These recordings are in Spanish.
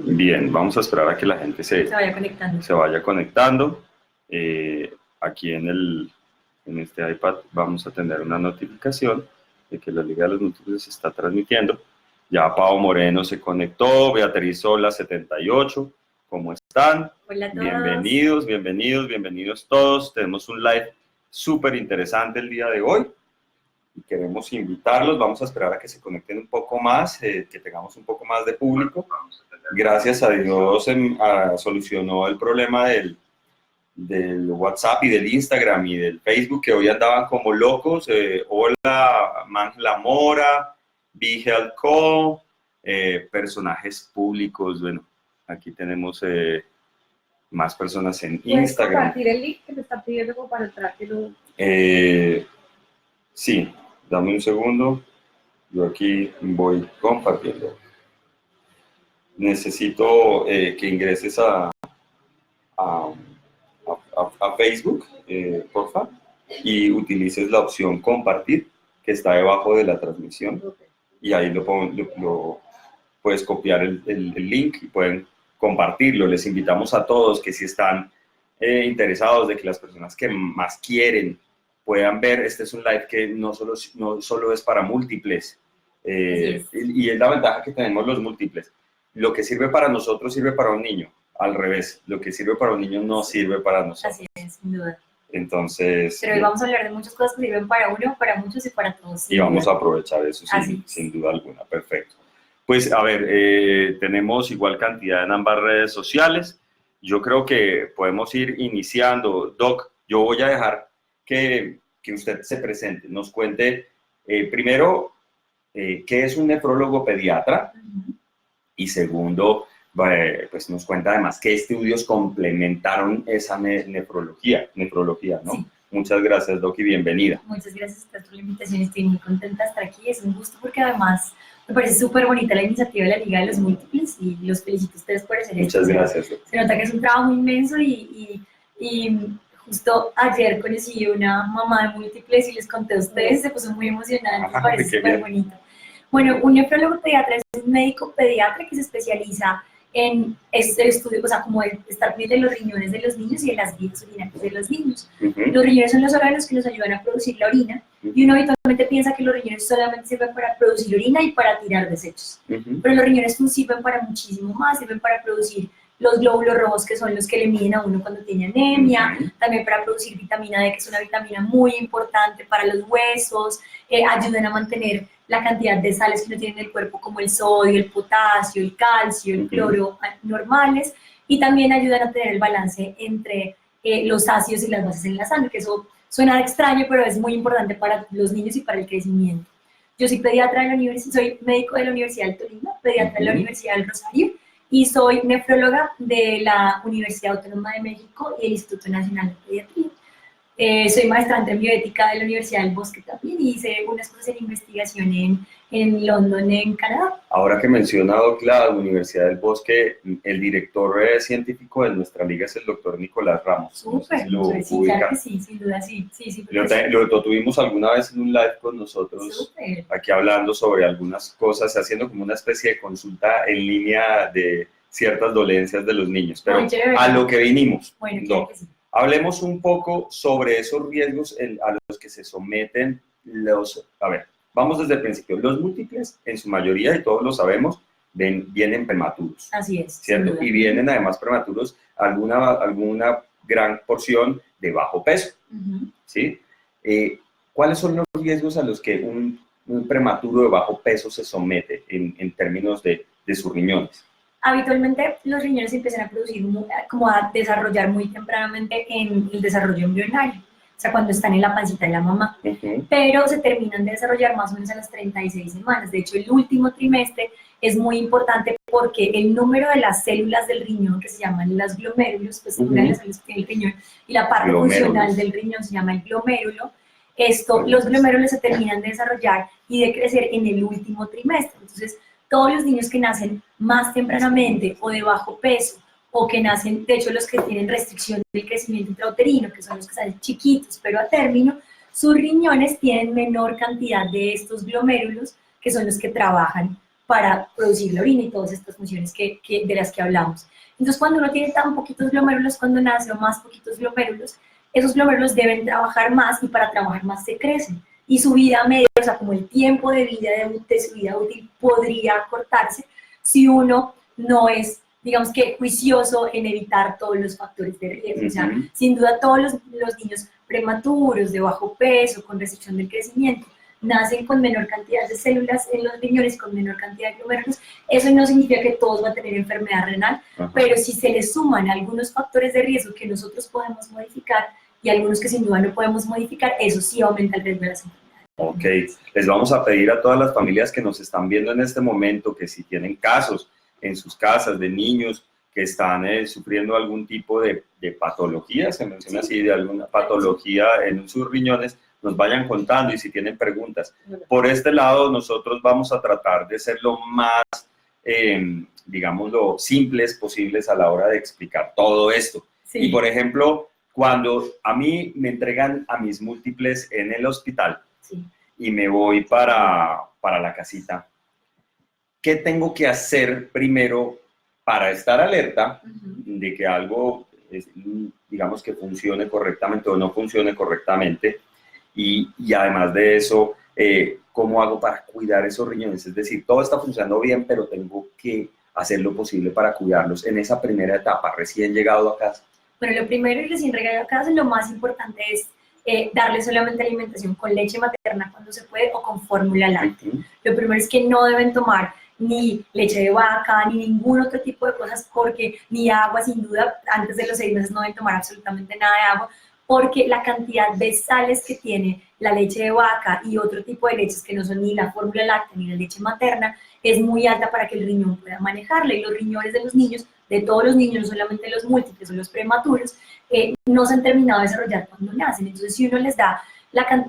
Bien, vamos a esperar a que la gente se vaya conectando. Aquí en este iPad vamos a tener una notificación de que la Liga de los Múltiples se está transmitiendo. Ya Pau Moreno se conectó, Beatriz Sola 78, ¿cómo están? Hola a todos. Bienvenidos todos. Tenemos un live súper interesante el día de hoy y queremos invitarlos. Vamos a esperar a que se conecten un poco más, que tengamos un poco más de público. Gracias a Dios solucionó el problema del WhatsApp y del Instagram y del Facebook, que hoy andaban como locos. Hola, Mangla Mora, Be Health Co., personajes públicos. Bueno, aquí tenemos más personas en Instagram. ¿Puedes compartir el link que me está pidiendo como para entrar? Sí, dame un segundo. Yo aquí voy compartiendo. Necesito que ingreses a Facebook, porfa, y utilices la opción compartir, que está debajo de la transmisión. Y ahí lo puedes copiar el link y pueden compartirlo. Les invitamos a todos que si están interesados de que las personas que más quieren puedan ver. Este es un live que no solo es para múltiples, y es la ventaja que tenemos los múltiples. Lo que sirve para nosotros sirve para un niño, al revés, lo que sirve para un niño no sirve para nosotros. Así es, sin duda. Entonces... Pero hoy vamos a hablar de muchas cosas que sirven para uno, para muchos y para todos. Y vamos a aprovechar eso sin duda alguna. Perfecto. Pues a ver, tenemos igual cantidad en ambas redes sociales. Yo creo que podemos ir iniciando. Doc, yo voy a dejar que usted se presente, nos cuente primero qué es un nefrólogo pediatra. Y segundo, pues nos cuenta además qué estudios complementaron esa nefrología, ¿no? Sí. Muchas gracias, Doc, y bienvenida. Muchas gracias por la invitación, estoy muy contenta de estar aquí, es un gusto porque además me parece súper bonita la iniciativa de la Liga de los Múltiples y los felicito a ustedes por hacer esto. Muchas gracias. Se nota que es un trabajo inmenso y justo ayer conocí a una mamá de múltiples y les conté a ustedes, se puso muy emocionada, me parece súper bonito. Bueno, un nefrólogo pediatra es un médico pediatra que se especializa en este estudio, o sea, como estar pendiente de los riñones de los niños y de las vías urinarias de los niños. Los riñones son los órganos que nos ayudan a producir la orina y uno habitualmente piensa que los riñones solamente sirven para producir orina y para tirar desechos. Pero los riñones sirven para muchísimo más, sirven para producir los glóbulos rojos, que son los que le miden a uno cuando tiene anemia, también para producir vitamina D, que es una vitamina muy importante para los huesos, ayudan a mantener la cantidad de sales que uno tiene en el cuerpo, como el sodio, el potasio, el calcio, el cloro, normales, y también ayudan a tener el balance entre los ácidos y las bases en la sangre, que eso suena extraño, pero es muy importante para los niños y para el crecimiento. Yo soy pediatra de la universidad, soy médico de la Universidad del Tolima, pediatra de la Universidad del Rosario, y soy nefróloga de la Universidad Autónoma de México y el Instituto Nacional de Pediatría. Soy maestrante en bioética de la Universidad del Bosque también y hice unas cosas en investigación en London, en Canadá. Ahora que menciona, Doc, la Universidad del Bosque, el director científico de nuestra liga es el doctor Nicolás Ramos. Súper, no sé si sí, claro que sí, sin duda, sí. Lo tuvimos alguna vez en un live con nosotros, aquí hablando sobre algunas cosas, haciendo como una especie de consulta en línea de ciertas dolencias de los niños. Pero a lo que vinimos, bueno, claro que sí. Hablemos un poco sobre esos riesgos a los que se someten a ver, vamos desde el principio. Los múltiples, en su mayoría, y todos lo sabemos, vienen prematuros. Así es. ¿Cierto? Y vienen además prematuros alguna gran porción de bajo peso. ¿Sí? ¿Cuáles son los riesgos a los que un prematuro de bajo peso se somete en términos de sus riñones? Habitualmente los riñones empiezan a producir, como a desarrollar muy tempranamente en el desarrollo embrionario, o sea, cuando están en la pancita de la mamá, pero se terminan de desarrollar más o menos a las 36 semanas. De hecho, el último trimestre es muy importante porque el número de las células del riñón, que se llaman las glomérulos, pues una de las células que tiene el riñón, y la parte funcional del riñón se llama el glomérulo. Los glomérulos se terminan de desarrollar y de crecer en el último trimestre. Entonces, todos los niños que nacen más tempranamente o de bajo peso o que nacen, de hecho los que tienen restricción del crecimiento intrauterino, que son los que salen chiquitos pero a término, sus riñones tienen menor cantidad de estos glomérulos que son los que trabajan para producir la orina y todas estas funciones de las que hablamos. Entonces, cuando uno tiene tan poquitos glomérulos cuando nace o más poquitos glomérulos, esos glomérulos deben trabajar más y para trabajar más se crecen. Y su vida media, o sea, como el tiempo de vida de su vida útil podría acortarse si uno no es, digamos que, juicioso en evitar todos los factores de riesgo. O sea, sin duda todos los niños prematuros, de bajo peso, con restricción del crecimiento, nacen con menor cantidad de células en los riñones, con menor cantidad de glomérulos. Eso no significa que todos van a tener enfermedad renal, pero si se les suman algunos factores de riesgo que nosotros podemos modificar y algunos que sin duda no podemos modificar, eso sí aumenta el riesgo de las enfermedades. Ok, les vamos a pedir a todas las familias que nos están viendo en este momento que si tienen casos en sus casas de niños que están sufriendo algún tipo de patología, se menciona así, de alguna patología en sus riñones, nos vayan contando y si tienen preguntas. Por este lado, nosotros vamos a tratar de ser lo más, digamos, lo simples posibles a la hora de explicar todo esto. Sí. Y, por ejemplo, cuando a mí me entregan a mis múltiples en el hospital, sí, y me voy para la casita, ¿qué tengo que hacer primero para estar alerta de que algo, digamos, que funcione correctamente o no funcione correctamente? Y además de eso, ¿cómo hago para cuidar esos riñones? Es decir, todo está funcionando bien, pero tengo que hacer lo posible para cuidarlos en esa primera etapa, recién llegado a casa. Bueno, lo primero y recién llegado a casa, lo más importante es darle solamente alimentación con leche materna cuando se puede o con fórmula láctea. Lo primero es que no deben tomar ni leche de vaca, ni ningún otro tipo de cosas, porque ni agua, sin duda, antes de los 6 meses no deben tomar absolutamente nada de agua, porque la cantidad de sales que tiene la leche de vaca y otro tipo de leches que no son ni la fórmula láctea ni la leche materna es muy alta para que el riñón pueda manejarla, y los riñones de los niños, de todos los niños, no solamente los múltiples o los prematuros, no se han terminado de desarrollar cuando nacen. Entonces, si uno les da,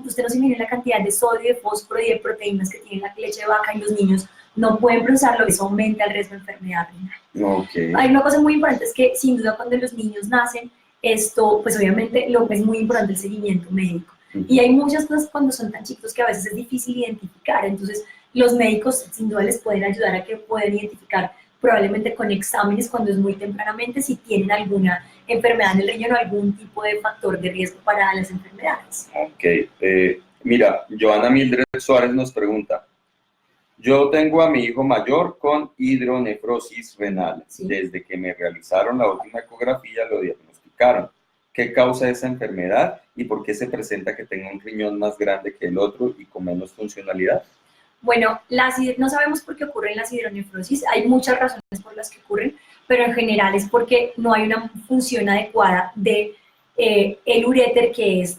usted no se imagina la cantidad de sodio, de fósforo y de proteínas que tiene la leche de vaca y los niños no pueden procesarlo, eso aumenta el riesgo de enfermedad renal. Okay. Hay una cosa muy importante, es que sin duda cuando los niños nacen, esto, pues obviamente lo que es muy importante el seguimiento médico. Y hay muchas cosas cuando son tan chicos que a veces es difícil identificar, entonces los médicos sin duda les pueden ayudar a que puedan identificar probablemente con exámenes cuando es muy tempranamente si tienen alguna enfermedad en el riñón o algún tipo de factor de riesgo para las enfermedades. Ok, mira, Joana Mildred Suárez nos pregunta, yo tengo a mi hijo mayor con hidronefrosis renal. Sí. Desde que me realizaron la última ecografía lo diagnosticaron. ¿Qué causa esa enfermedad y por qué se presenta que tenga un riñón más grande que el otro y con menos funcionalidad? Bueno, no sabemos por qué ocurren las hidronefrosis. Hay muchas razones por las que ocurren, pero en general es porque no hay una función adecuada de el uréter, que es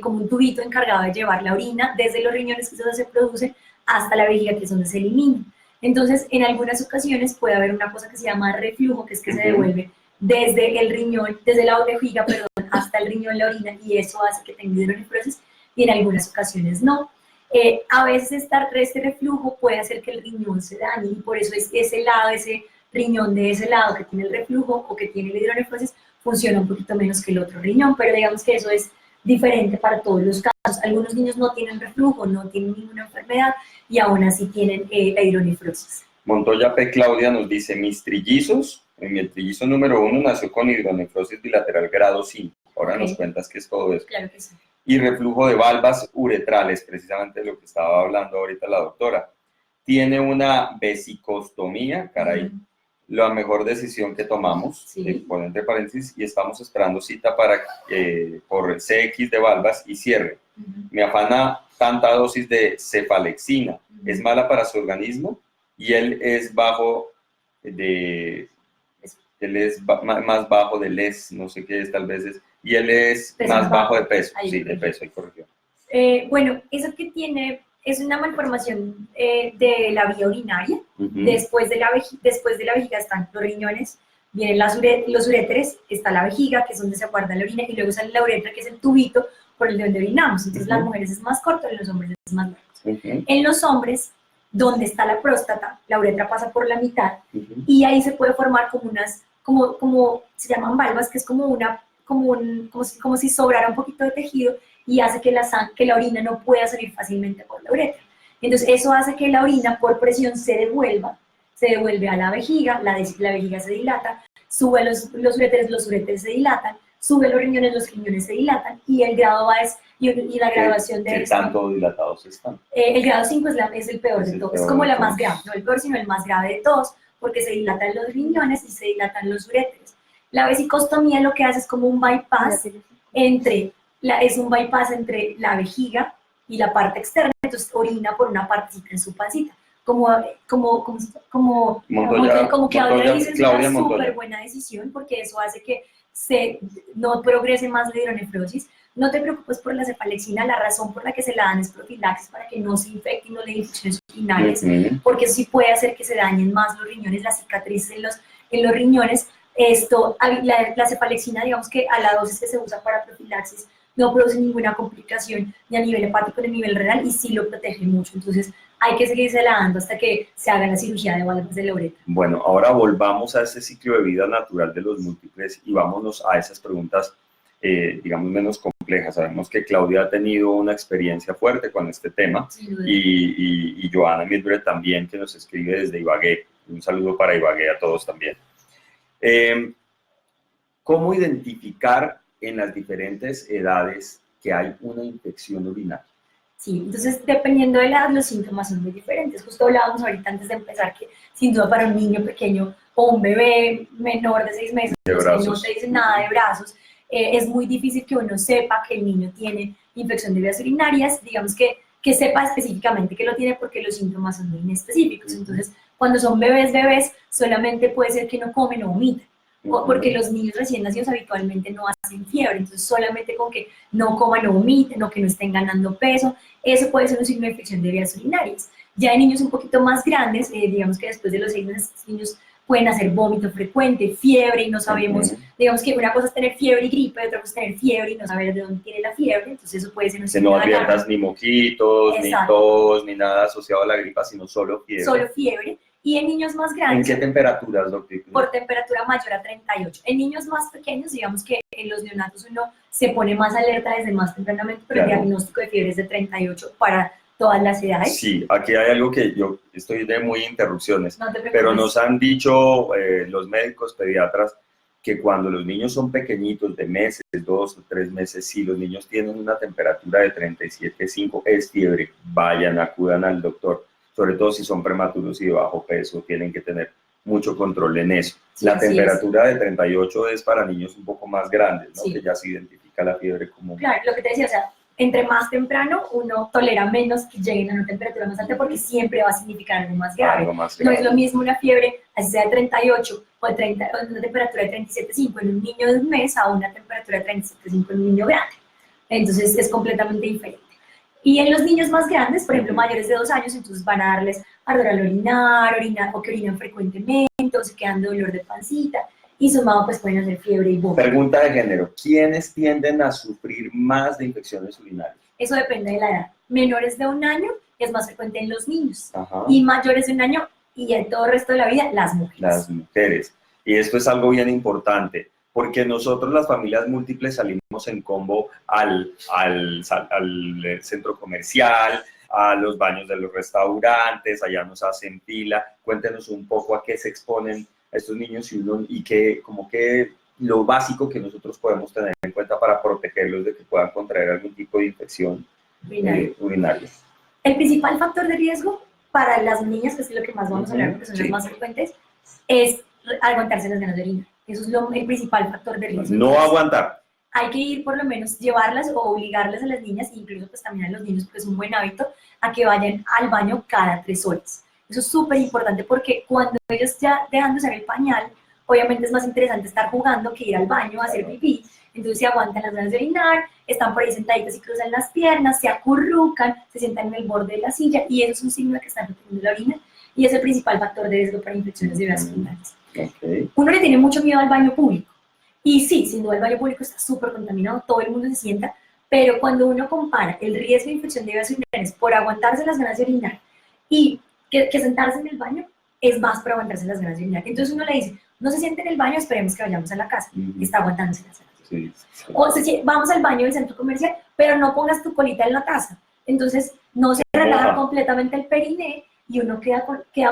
como un tubito encargado de llevar la orina desde los riñones, que es donde se produce, hasta la vejiga, que es donde se elimina. Entonces, en algunas ocasiones puede haber una cosa que se llama reflujo, que es que se devuelve desde el riñón, desde la vejiga, perdón, hasta el riñón la orina, y eso hace que tenga hidronefrosis, y en algunas ocasiones no. A veces este reflujo puede hacer que el riñón se dañe, y por eso es ese riñón de ese lado que tiene el reflujo o que tiene la hidronefrosis funciona un poquito menos que el otro riñón, pero digamos que eso es diferente para todos los casos. Algunos niños no tienen reflujo, no tienen ninguna enfermedad y aún así tienen la hidronefrosis. Montoya P. Claudia nos dice, mis trillizos, mi trillizo número 1 nació con hidronefrosis bilateral grado 5. Ahora nos cuentas qué es todo eso. Claro que sí. Y reflujo de valvas uretrales, precisamente lo que estaba hablando ahorita la doctora. Tiene una vesicostomía, caray, la mejor decisión que tomamos, sí, pone entre paréntesis, y estamos esperando cita para por CX de valvas y cierre. Me afana tanta dosis de cefalexina, es mala para su organismo, y él es bajo de, él es más bajo de no sé qué es, tal vez es, y él es más bajo de peso, sí, de peso, ahí corrigió. Bueno, eso que tiene es una malformación de la vía urinaria. Después de la vejiga están los riñones, vienen los uréteres, está la vejiga, que es donde se guarda la orina, y luego sale la uretra, que es el tubito por el de donde orinamos. Entonces, las mujeres es más corto, en los hombres es más largo. En los hombres, donde está la próstata, la uretra pasa por la mitad, y ahí se puede formar como unas, como se llaman valvas, que es como si sobrara un poquito de tejido, y hace que la orina no pueda salir fácilmente por la uretra. Entonces eso hace que la orina por presión se devuelve a la vejiga, la vejiga se dilata, sube los uréteres se dilatan, sube los riñones se dilatan, y el grado A es, y la graduación de ¿Qué esto, tanto dilatados están? el grado 5 es el peor de todos, es como la más grave, no el peor, sino el más grave de todos, porque se dilatan los riñones y se dilatan los uréteres. La vesicostomía lo que hace es como un bypass entre la vejiga y la parte externa, entonces orina por una partecita en su pancita. Como Claudia dice, es una súper buena decisión, porque eso hace que no progrese más la hidronefrosis. No te preocupes por la cefalexina, la razón por la que se la dan es profilaxis, para que no se infecte y no le dé infecciones urinarias, porque eso sí puede hacer que se dañen más los riñones, las cicatrices en los riñones. La cefalexina, digamos que a la dosis que se usa para profilaxis, no produce ninguna complicación ni a nivel hepático ni a nivel renal, y sí lo protege mucho. Entonces hay que seguirse dando hasta que se haga la cirugía de válvulas de la uretra. Bueno, ahora volvamos a ese ciclo de vida natural de los múltiples y vámonos a esas preguntas, digamos, menos complejas. Sabemos que Claudia ha tenido una experiencia fuerte con este tema, y Joana Mildred también, que nos escribe desde Ibagué. Un saludo para Ibagué a todos también. ¿Cómo identificar en las diferentes edades que hay una infección urinaria? Sí, entonces dependiendo de la edad los síntomas son muy diferentes. Justo hablábamos ahorita antes de empezar que sin duda para un niño pequeño o un bebé menor de 6 meses que no te dicen nada de brazos, es muy difícil que uno sepa que el niño tiene infección de vías urinarias, digamos que sepa específicamente que lo tiene, porque los síntomas son muy inespecíficos. Entonces cuando son bebés, solamente puede ser que no comen o vomitan, porque los niños recién nacidos habitualmente no hacen fiebre, entonces solamente con que no coman o vomiten o que no estén ganando peso, eso puede ser un signo de infección de vías urinarias. Ya en niños un poquito más grandes, digamos que después de los 6 meses, los niños pueden hacer vómito frecuente, fiebre, y no sabemos, digamos que una cosa es tener fiebre y gripe, otra cosa es tener fiebre y no saber de dónde tiene la fiebre, entonces eso puede ser un signo de alarma. No adviertas ni moquitos, ni tos, ni nada asociado a la gripa, sino solo fiebre. Solo fiebre. Y en niños más grandes... ¿En qué temperaturas, doctor? Por temperatura mayor a 38. En niños más pequeños, digamos que en los neonatos uno se pone más alerta desde más tempranamente, pero el diagnóstico de fiebre es de 38 para todas las edades. Sí, aquí hay algo que yo estoy de muy interrupciones, pero nos han dicho los médicos pediatras que cuando los niños son pequeñitos, de meses, 2 o 3 meses, si los niños tienen una temperatura de 37,5, es fiebre, vayan, acudan al doctor. Sobre todo si son prematuros y de bajo peso, tienen que tener mucho control en eso. Sí, la temperatura de 38 es para niños un poco más grandes, ¿no? Sí. Que ya se identifica la fiebre como... Claro, lo que te decía, o sea, entre más temprano uno tolera menos que lleguen a una temperatura más alta, porque siempre va a significar algo más grave. Algo más grave. No es lo mismo una fiebre, así sea de 38 o una temperatura de 37,5 en un niño de 1 mes a una temperatura de 37,5 en un niño grande. Entonces es completamente diferente. Y en los niños más grandes, por ejemplo, mayores de 2 años, entonces van a darles ardor al orinar, o que orinan frecuentemente, o se quedan de dolor de pancita, y sumado pues pueden hacer fiebre y vómito. Pregunta de género, ¿quiénes tienden a sufrir más de infecciones urinarias? Eso depende de la edad. Menores de 1 año es más frecuente en los niños, y mayores de 1 año y en todo el resto de la vida, las mujeres. Las mujeres. Y esto es algo bien importante, porque nosotros las familias múltiples salimos en combo al centro comercial, a los baños de los restaurantes, allá nos hacen fila. Cuéntenos un poco a qué se exponen estos niños y qué, como que lo básico que nosotros podemos tener en cuenta para protegerlos de que puedan contraer algún tipo de infección urinaria. El principal factor de riesgo para las niñas, que es lo que más vamos a hablar porque son las más frecuentes, es aguantarse las ganas de orinar. Eso es el principal factor de riesgo. No aguantar. Hay que ir por lo menos, llevarlas o obligarlas a las niñas, incluso pues también a los niños, porque es un buen hábito, a que vayan al baño cada 3 horas. Eso es súper importante, porque cuando ellos ya dejan de usar el pañal, obviamente es más interesante estar jugando que ir al baño a hacer pipí. Entonces se aguantan las ganas de orinar, están por ahí sentaditas y cruzan las piernas, se acurrucan, se sientan en el borde de la silla, y eso es un signo de que están reteniendo la orina, y es el principal factor de riesgo para infecciones de vías urinarias. Uno le tiene mucho miedo al baño público, y sí, sin duda el baño público está súper contaminado, todo el mundo se sienta, pero cuando uno compara el riesgo de infección de vías urinarias por aguantarse las ganas de orinar y que sentarse en el baño, es más por aguantarse las ganas de orinar. Entonces uno le dice, no se siente en el baño, esperemos que vayamos a la casa, está aguantándose las ganas. Sí. O vamos al baño del centro comercial, pero no pongas tu colita en la taza. entonces no se relaja completamente el periné y uno queda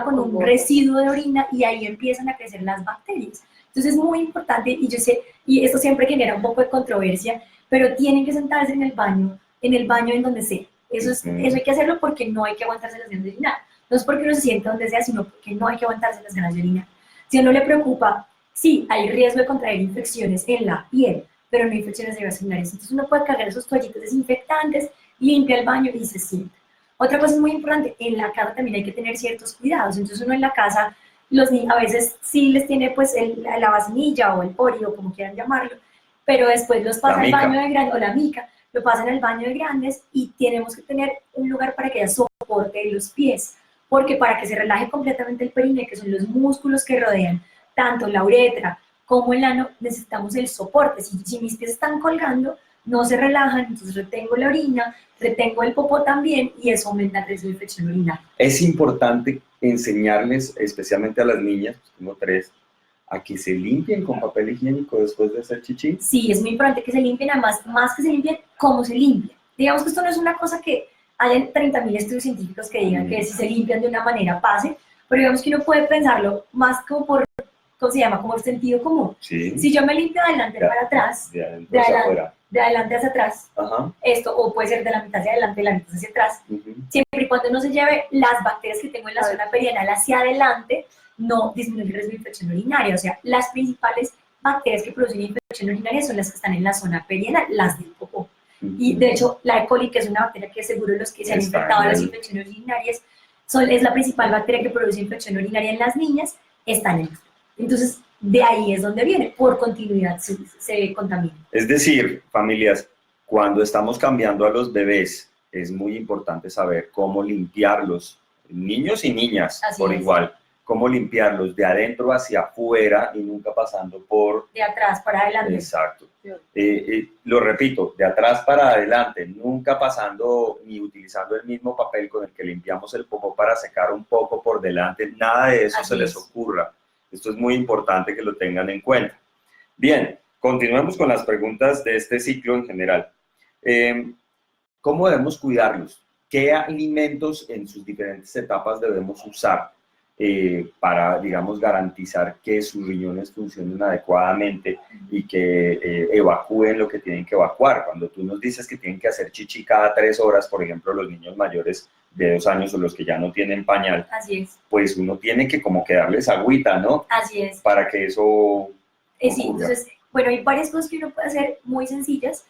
con un residuo de orina y ahí empiezan a crecer las bacterias. Entonces es muy importante, y yo sé, y esto siempre genera un poco de controversia, pero tienen que sentarse en el baño en donde sea. Eso hay que hacerlo porque no hay que aguantarse las ganas de orinar. No es porque uno se sienta donde sea, sino porque no hay que aguantarse las ganas de orinar. Si a uno le preocupa, sí, hay riesgo de contraer infecciones en la piel, pero no infecciones de vías urinarias. Entonces uno puede cargar esos toallitos desinfectantes, limpia el baño y se sienta. Otra cosa muy importante, en la casa también hay que tener ciertos cuidados. Entonces uno en la casa, los niños a veces sí les tiene pues la vacinilla o el pori o como quieran llamarlo, pero después los pasa al baño de grandes, o la mica, lo pasan al baño de grandes y tenemos que tener un lugar para que haya soporte de los pies, porque para que se relaje completamente el periné, que son los músculos que rodean tanto la uretra como el ano, necesitamos el soporte. Si mis pies están colgando, no se relajan, entonces retengo la orina, retengo el popó también y eso aumenta el riesgo de infección urinaria. Es importante enseñarles, especialmente a las niñas, pues tengo 3, a que se limpien con papel higiénico después de hacer chichi. Sí, es muy importante que se limpien, además, más que se limpien, cómo se limpian. Digamos que esto no es una cosa que hayan 30.000 estudios científicos que digan que si se limpian de una manera pase, pero digamos que uno puede pensarlo más como por, ¿cómo se llama? Como el sentido común. Sí. Si yo me limpio de adelante para atrás, de adelante hacia atrás, esto, o puede ser de la mitad hacia adelante, de la mitad hacia atrás, siempre y cuando no se lleve las bacterias que tengo en la zona perianal hacia adelante, no disminuye el riesgo de infección urinaria. O sea, las principales bacterias que producen infección urinaria son las que están en la zona perianal, las del popó. Y de hecho, la E. coli, que es una bacteria que seguro los que se han infectado a las infecciones urinarias, es la principal bacteria que produce infección urinaria en las niñas, está en el popó. Entonces, de ahí es donde viene, por continuidad se contamina. Es decir, familias, cuando estamos cambiando a los bebés, es muy importante saber cómo limpiarlos, niños y niñas por igual, cómo limpiarlos de adentro hacia afuera y nunca pasando por... De atrás para adelante. Exacto. Lo repito, de atrás para adelante, nunca pasando ni utilizando el mismo papel con el que limpiamos el popó para secar un poco por delante, nada de eso se les ocurra. Esto es muy importante que lo tengan en cuenta. Bien, continuemos con las preguntas de este ciclo en general. ¿Cómo debemos cuidarlos? ¿Qué alimentos en sus diferentes etapas debemos usar para, digamos, garantizar que sus riñones funcionen adecuadamente y que evacúen lo que tienen que evacuar? Cuando tú nos dices que tienen que hacer chichi cada 3 horas, por ejemplo, los niños mayores de 2 años o los que ya no tienen pañal, así es, pues uno tiene que como que darles agüita, ¿no? Así es. Para que eso sí, entonces, bueno, hay varias cosas que uno puede hacer muy sencillas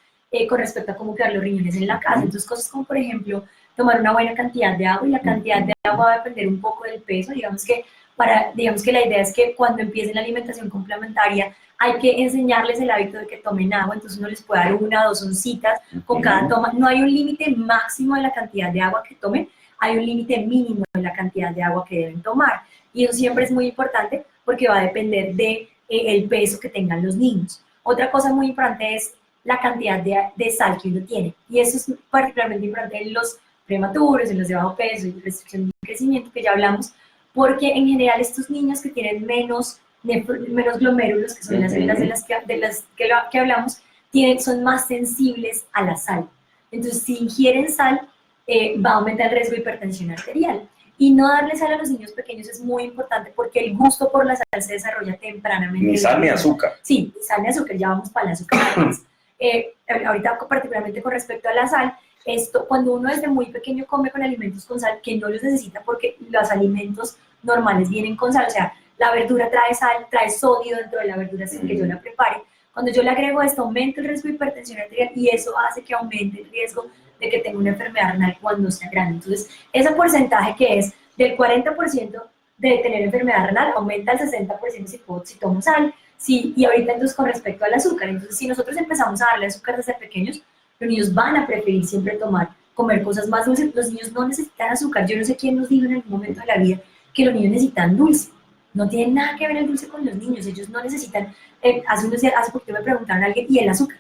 con respecto a cómo cuidar los riñones en la casa. Entonces, cosas como, por ejemplo, tomar una buena cantidad de agua, y la cantidad de agua va a depender un poco del peso. Digamos que la idea es que cuando empiecen la alimentación complementaria hay que enseñarles el hábito de que tomen agua, entonces uno les puede dar 1 o 2 oncitas con cada toma. No hay un límite máximo de la cantidad de agua que tomen, hay un límite mínimo de la cantidad de agua que deben tomar. Y eso siempre es muy importante porque va a depender de el peso que tengan los niños. Otra cosa muy importante es la cantidad de sal que uno tiene. Y eso es particularmente importante en los prematuros, en los de bajo peso y restricción de crecimiento, que ya hablamos, porque en general estos niños que tienen menos glomérulos, que son las células de las que hablamos, son más sensibles a la sal. Entonces, si ingieren sal, va a aumentar el riesgo de hipertensión arterial. Y no darle sal a los niños pequeños es muy importante porque el gusto por la sal se desarrolla tempranamente. Ni sal ni azúcar. Sí, sal ni azúcar, ya vamos para el azúcar. Ahorita particularmente con respecto a la sal, cuando uno desde muy pequeño come con alimentos con sal, que no los necesita porque los alimentos normales vienen con sal, o sea, la verdura trae sal, trae sodio dentro de la verdura sin que yo la prepare. Cuando yo le agrego esto, aumenta el riesgo de hipertensión arterial y eso hace que aumente el riesgo de que tenga una enfermedad renal cuando sea grande. Entonces, ese porcentaje que es del 40% de tener enfermedad renal, aumenta al 60% si tomo sal. Sí, y ahorita entonces con respecto al azúcar, entonces si nosotros empezamos a darle azúcar desde pequeños, los niños van a preferir siempre comer cosas más dulces. Los niños no necesitan azúcar. Yo no sé quién nos dijo en algún momento de la vida que los niños necesitan dulce. No tiene nada que ver el dulce con los niños. Ellos no necesitan, hace poquito me preguntaron a alguien, ¿y el azúcar?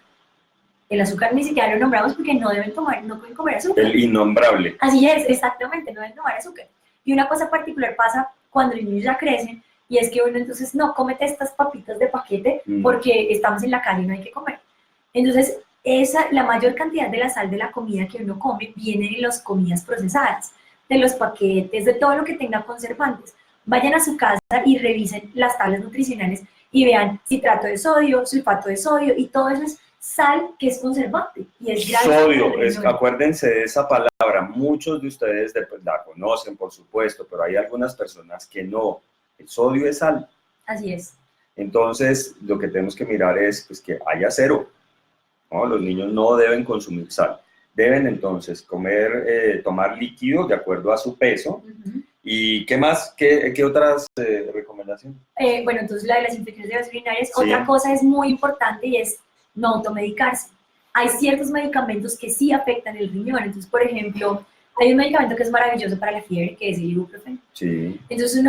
El azúcar ni siquiera lo nombramos porque no pueden comer azúcar. El innombrable. Así es, exactamente, no deben tomar azúcar. Y una cosa particular pasa cuando los niños ya crecen, y es que uno entonces no cómete estas papitas de paquete porque estamos en la calle y no hay que comer. Entonces, la mayor cantidad de la sal de la comida que uno come viene de las comidas procesadas, de los paquetes, de todo lo que tenga conservantes. Vayan a su casa y revisen las tablas nutricionales y vean citrato de sodio, sulfato de sodio, y todo eso es sal que es conservante. Y es sodio, acuérdense de esa palabra. Muchos de ustedes la conocen, por supuesto, pero hay algunas personas que no. El sodio es sal. Así es. Entonces, lo que tenemos que mirar es pues, que haya cero, ¿no? Los niños no deben consumir sal. Deben entonces tomar líquido de acuerdo a su peso. ¿Y qué más? ¿Qué otras recomendaciones? Bueno, entonces la de las infecciones de vías urinarias. Sí. Otra cosa es muy importante y es no automedicarse. Hay ciertos medicamentos que sí afectan el riñón. Entonces, por ejemplo, hay un medicamento que es maravilloso para la fiebre, que es el ibuprofeno. Sí. Entonces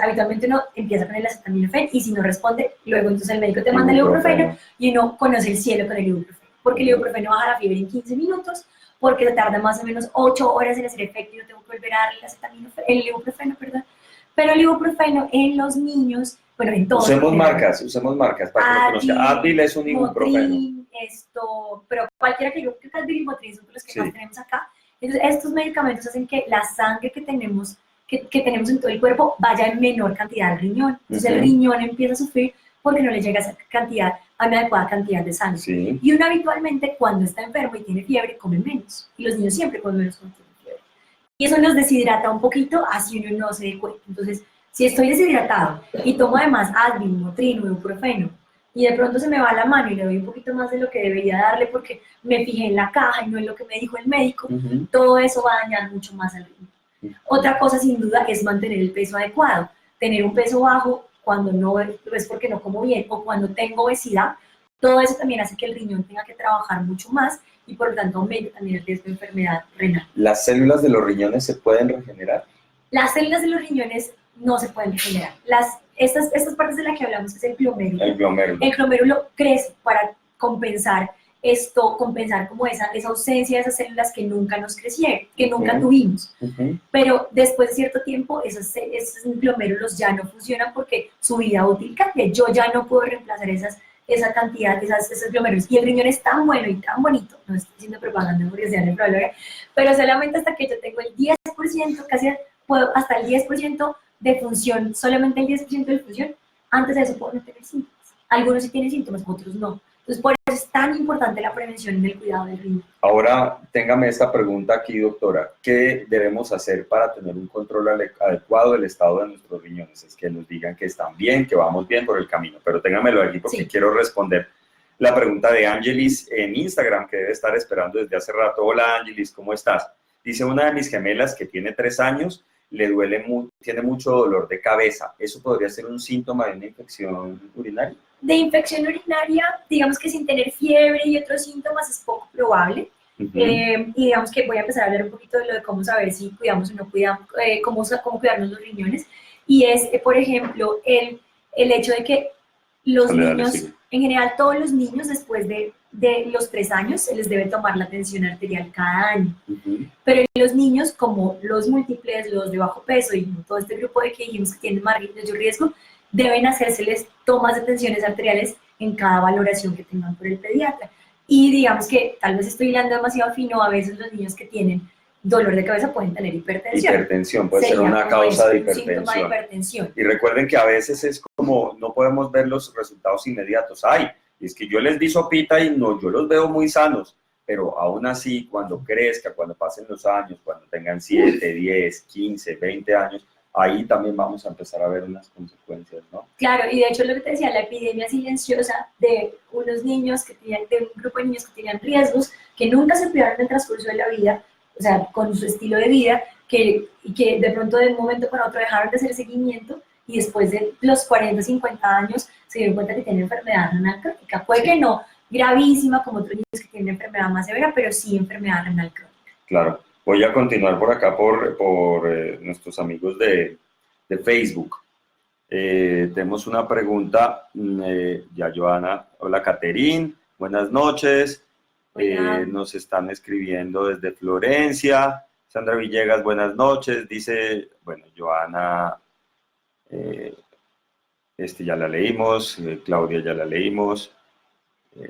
habitualmente uno empieza con el acetaminofén y si no responde, luego entonces el médico te manda el ibuprofeno y uno conoce el cielo con el ibuprofeno. Porque el ibuprofeno baja la fiebre en 15 minutos, porque tarda más o menos 8 horas en hacer efecto y no tengo que volver a darle el ibuprofeno, perdón. Pero el ibuprofeno en los niños, bueno, en todos. Usemos marcas para que lo conozcan. Advil es un ibuprofeno. Motrin, pero cualquiera que yo creo que Advil y Motrin son los que más tenemos acá. Entonces, estos medicamentos hacen que la sangre que tenemos en todo el cuerpo vaya en menor cantidad al riñón. Entonces, el riñón empieza a sufrir porque no le llega esa cantidad, a una adecuada cantidad de sangre. Sí. Y uno habitualmente, cuando está enfermo y tiene fiebre, come menos. Y los niños siempre comen menos cuando tienen fiebre. Y eso nos deshidrata un poquito, así uno no se dé cuenta. Entonces, si estoy deshidratado y tomo además Advil, Motrin, ibuprofeno, y de pronto se me va la mano y le doy un poquito más de lo que debería darle porque me fijé en la caja y no en lo que me dijo el médico, todo eso va a dañar mucho más al riñón. Otra cosa sin duda es mantener el peso adecuado. Tener un peso bajo cuando no es porque no como bien o cuando tengo obesidad, todo eso también hace que el riñón tenga que trabajar mucho más y por lo tanto aumenta también el riesgo de enfermedad renal. ¿Las células de los riñones se pueden regenerar? Las células de los riñones no se pueden regenerar. Estas partes de las que hablamos es el glomérulo. El glomérulo crece para compensar como esa ausencia de esas células que nunca nos crecieron, que nunca tuvimos. Pero después de cierto tiempo, esos glomérulos ya no funcionan porque su vida útil cambia. Yo ya no puedo reemplazar esa cantidad, esos glomérulos. Y el riñón es tan bueno y tan bonito, no estoy haciendo propaganda porque sea de problema, pero solamente hasta que yo tengo el 10%, hasta el 10% de función, solamente el 10% de función, antes de eso puedo no tener síntomas. Algunos sí tienen síntomas, otros no. Entonces, por eso es tan importante la prevención y el cuidado del riñón. Ahora, téngame esta pregunta aquí, doctora. ¿Qué debemos hacer para tener un control adecuado del estado de nuestros riñones? Es que nos digan que están bien, que vamos bien por el camino, pero téngamelo aquí porque quiero responder la pregunta de Angelis en Instagram, que debe estar esperando desde hace rato. Hola, Angelis, ¿cómo estás? Dice una de mis gemelas que tiene 3 años, tiene mucho dolor de cabeza. ¿Eso podría ser un síntoma de una infección urinaria? De infección urinaria, digamos que sin tener fiebre y otros síntomas es poco probable. Y digamos que voy a empezar a hablar un poquito de lo de cómo saber si cuidamos o no cuidamos, cómo cuidarnos los riñones. Y es, por ejemplo, el hecho de que los niños, en general todos los niños después de los 3 años se les debe tomar la tensión arterial cada año. Pero en los niños como los múltiples, los de bajo peso y todo este grupo de que dijimos que tienen más riesgo, deben hacérseles tomas de tensiones arteriales en cada valoración que tengan por el pediatra. Y digamos que tal vez estoy hilando demasiado fino, a veces los niños que tienen dolor de cabeza pueden tener hipertensión. Hipertensión puede ser una causa de hipertensión. Y recuerden que a veces es como, no podemos ver los resultados inmediatos. Ay, es que yo les di sopita y no, yo los veo muy sanos, pero aún así, cuando crezca, cuando pasen los años, cuando tengan 7, 10, 15, 20 años, ahí también vamos a empezar a ver unas consecuencias, ¿no? Claro, y de hecho lo que te decía, la epidemia silenciosa de unos niños de un grupo de niños que tenían riesgos, que nunca se cuidaron en el transcurso de la vida, o sea, con su estilo de vida, que de pronto de un momento para otro dejaron de hacer seguimiento y después de los 40, 50 años se dieron cuenta que tienen enfermedad renal crónica. Puede que no gravísima como otros niños que tienen enfermedad más severa, pero sí enfermedad renal crónica. Claro. Voy a continuar por acá por nuestros amigos de Facebook. Tenemos una pregunta, ya Joana. Hola, Caterín. Buenas noches. Nos están escribiendo desde Florencia. Sandra Villegas, buenas noches. Dice, bueno, Joana, ya la leímos. Claudia, ya la leímos.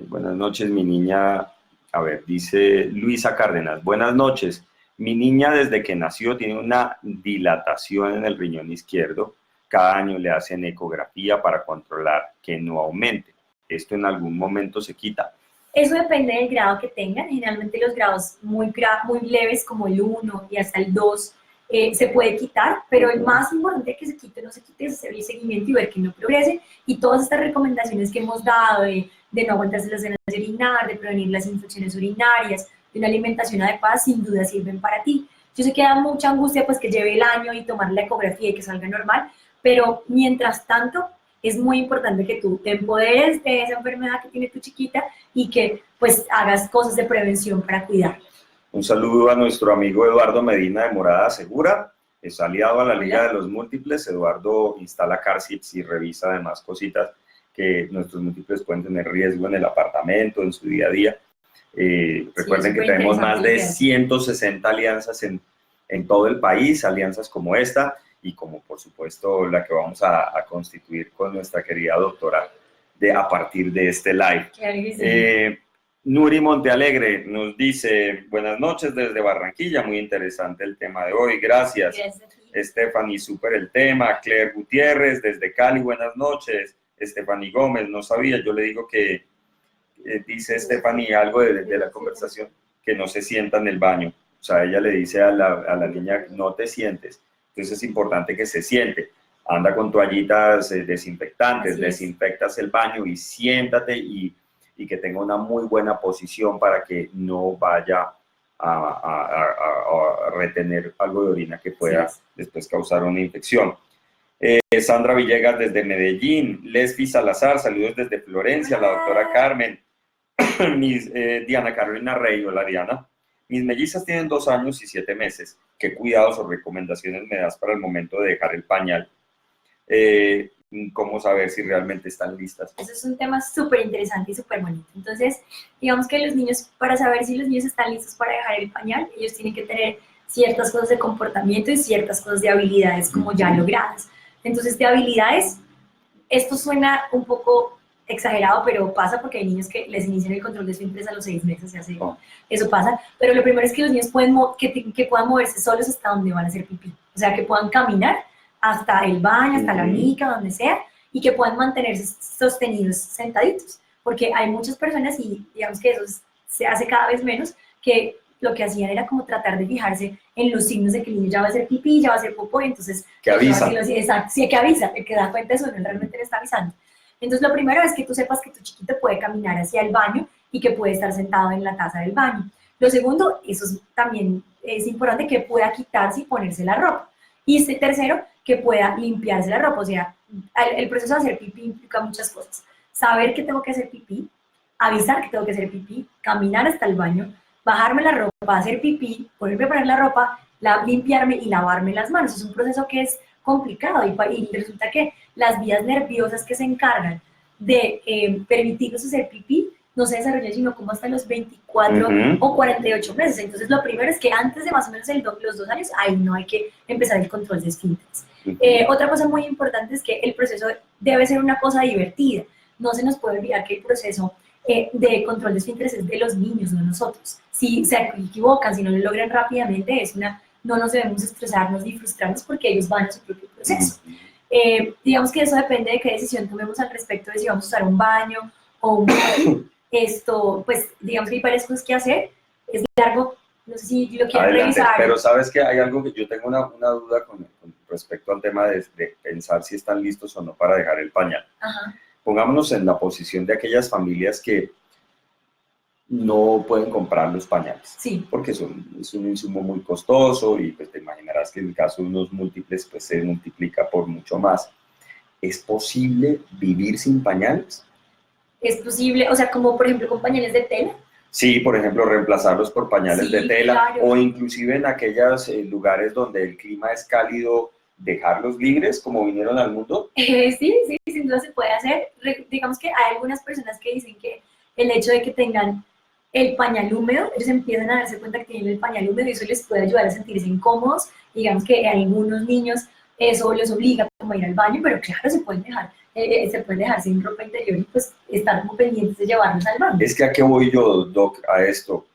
Buenas noches, mi niña A ver, dice Luisa Cárdenas, buenas noches. Mi niña desde que nació tiene una dilatación en el riñón izquierdo. Cada año le hacen ecografía para controlar que no aumente. ¿Esto en algún momento se quita? Eso depende del grado que tengan. Generalmente los grados muy leves como el 1 y hasta el 2 se puede quitar, pero el más importante que se quite o no se quite es hacer el seguimiento y ver que no progrese. Y todas estas recomendaciones que hemos dado de no aguantarse las ganas de orinar, de prevenir las infecciones urinarias, de una alimentación adecuada, sin duda sirven para ti. Yo sé que da mucha angustia pues que lleve el año y tomar la ecografía y que salga normal, pero mientras tanto es muy importante que tú te empoderes de esa enfermedad que tiene tu chiquita y que pues hagas cosas de prevención para cuidar. Un saludo a nuestro amigo Eduardo Medina de Morada Segura, es aliado a la Liga de los Múltiples. Eduardo instala car seats y revisa además cositas que nuestros múltiples pueden tener riesgo en el apartamento, en su día a día. Recuerden que tenemos más de 160 alianzas en todo el país, alianzas como esta y como por supuesto la que vamos a constituir con nuestra querida doctora a partir de este live. Claro que sí. Nuri Montealegre nos dice, buenas noches desde Barranquilla, muy interesante el tema de hoy, gracias. Stephanie, súper el tema. Claire Gutiérrez desde Cali, buenas noches. Stephanie Gómez, no sabía, yo le digo que dice Stephanie algo de la conversación, que no se sienta en el baño, o sea, ella le dice a la niña, no te sientes, entonces es importante que se siente, anda con toallitas desinfectantes, desinfectas el baño y siéntate y que tenga una muy buena posición para que no vaya a retener algo de orina que pueda después causar una infección. Sandra Villegas desde Medellín, Lesfi Salazar, saludos desde Florencia, la doctora Carmen, Diana Carolina Rey, hola Diana. Mis mellizas tienen 2 años y 7 meses. ¿Qué cuidados o recomendaciones me das para el momento de dejar el pañal? ¿Cómo saber si realmente están listas? Eso es un tema súper interesante y súper bonito. Entonces, digamos que los niños, para saber si los niños están listos para dejar el pañal, ellos tienen que tener ciertas cosas de comportamiento y ciertas cosas de habilidades como ya logradas. Entonces, de habilidades, esto suena un poco exagerado, pero pasa porque hay niños que les inician el control de esfínteres a los 6 meses, eso pasa, pero lo primero es que los niños puedan moverse solos hasta donde van a hacer pipí, o sea, que puedan caminar hasta el baño, hasta la mica, donde sea, y que puedan mantenerse sostenidos sentaditos, porque hay muchas personas, y digamos que eso se hace cada vez menos, que lo que hacían era como tratar de fijarse en los signos de que el niño ya va a hacer pipí, ya va a hacer popó, y entonces... Que avisa. Exacto, sí, que avisa, el que da cuenta de eso, no realmente le está avisando. Entonces, lo primero es que tú sepas que tu chiquito puede caminar hacia el baño y que puede estar sentado en la taza del baño. Lo segundo, también es importante que pueda quitarse y ponerse la ropa. Y tercero, que pueda limpiarse la ropa. O sea, el proceso de hacer pipí implica muchas cosas. Saber que tengo que hacer pipí, avisar que tengo que hacer pipí, caminar hasta el baño, bajarme la ropa, hacer pipí, ponerme a poner la ropa, limpiarme y lavarme las manos. Es un proceso que es complicado y resulta que las vías nerviosas que se encargan de permitirnos hacer pipí no se desarrollan sino como hasta los 24 o 48 meses. Entonces, lo primero es que antes de más o menos los 2 años, ahí no hay que empezar el control de esfínteres. Otra cosa muy importante es que el proceso debe ser una cosa divertida. No se nos puede olvidar que el proceso de control de esfínteres es de los niños, no nosotros. Si se equivocan, si no lo logran rápidamente, no nos debemos estresarnos ni frustrarnos porque ellos van a su propio proceso. Digamos que eso depende de qué decisión tomemos al respecto de si vamos a usar un baño o un baño. Pues digamos que hay varias cosas que hacer, es largo, no sé si lo quieren revisar. Pero sabes que hay algo que yo tengo una duda con respecto al tema de pensar si están listos o no para dejar el pañal. Pongámonos en la posición de aquellas familias que no pueden comprar los pañales, porque es un insumo muy costoso y pues te imaginarás que en el caso de unos múltiples pues se multiplica por mucho más. ¿Es posible vivir sin pañales? Es posible, o sea, como por ejemplo con pañales de tela. Sí, por ejemplo, reemplazarlos por pañales de tela, claro. O inclusive en aquellos lugares donde el clima es cálido, dejarlos libres como vinieron al mundo. Sí, sin duda se puede hacer. Digamos que hay algunas personas que dicen que el hecho de que tengan el pañal húmedo, ellos empiezan a darse cuenta que tienen el pañal húmedo y eso les puede ayudar a sentirse incómodos. Digamos que a algunos niños eso les obliga como a ir al baño, pero claro, se pueden dejar se pueden dejar sin ropa interior y pues estar como pendientes de llevarlos al baño. Es que ¿a qué voy yo, Doc, a esto?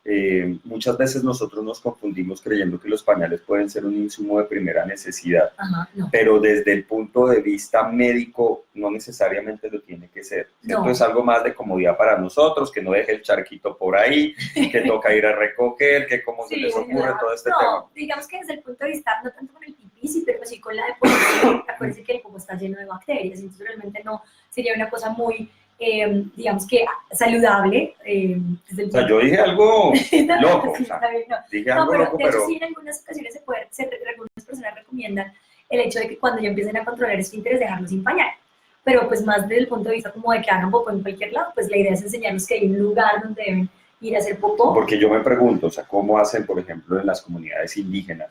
Muchas veces nosotros nos confundimos creyendo que los pañales pueden ser un insumo de primera necesidad, Ajá, no. pero desde el punto de vista médico no necesariamente lo tiene que ser. No. Esto es algo más de comodidad para nosotros, que no deje el charquito por ahí, que toca ir a recoger, que cómo se les ocurre todo este tema. Digamos que desde el punto de vista, no tanto con el pipí, sí, pero sí con la deposición, acuérdense que el popó está lleno de bacterias, entonces realmente no sería una cosa muy, digamos que saludable. O sea, yo dije algo loco, sí, o sea, no. dije algo pero loco, de hecho pero... sí, en algunas ocasiones algunas personas recomiendan el hecho de que cuando ya empiecen a controlar esfínteres, dejarlos sin pañal. Pero pues más desde el punto de vista como de que hagan popó en cualquier lado, pues la idea es enseñarles que hay un lugar donde deben ir a hacer popó. Porque yo me pregunto, o sea, ¿cómo hacen, por ejemplo, en las comunidades indígenas?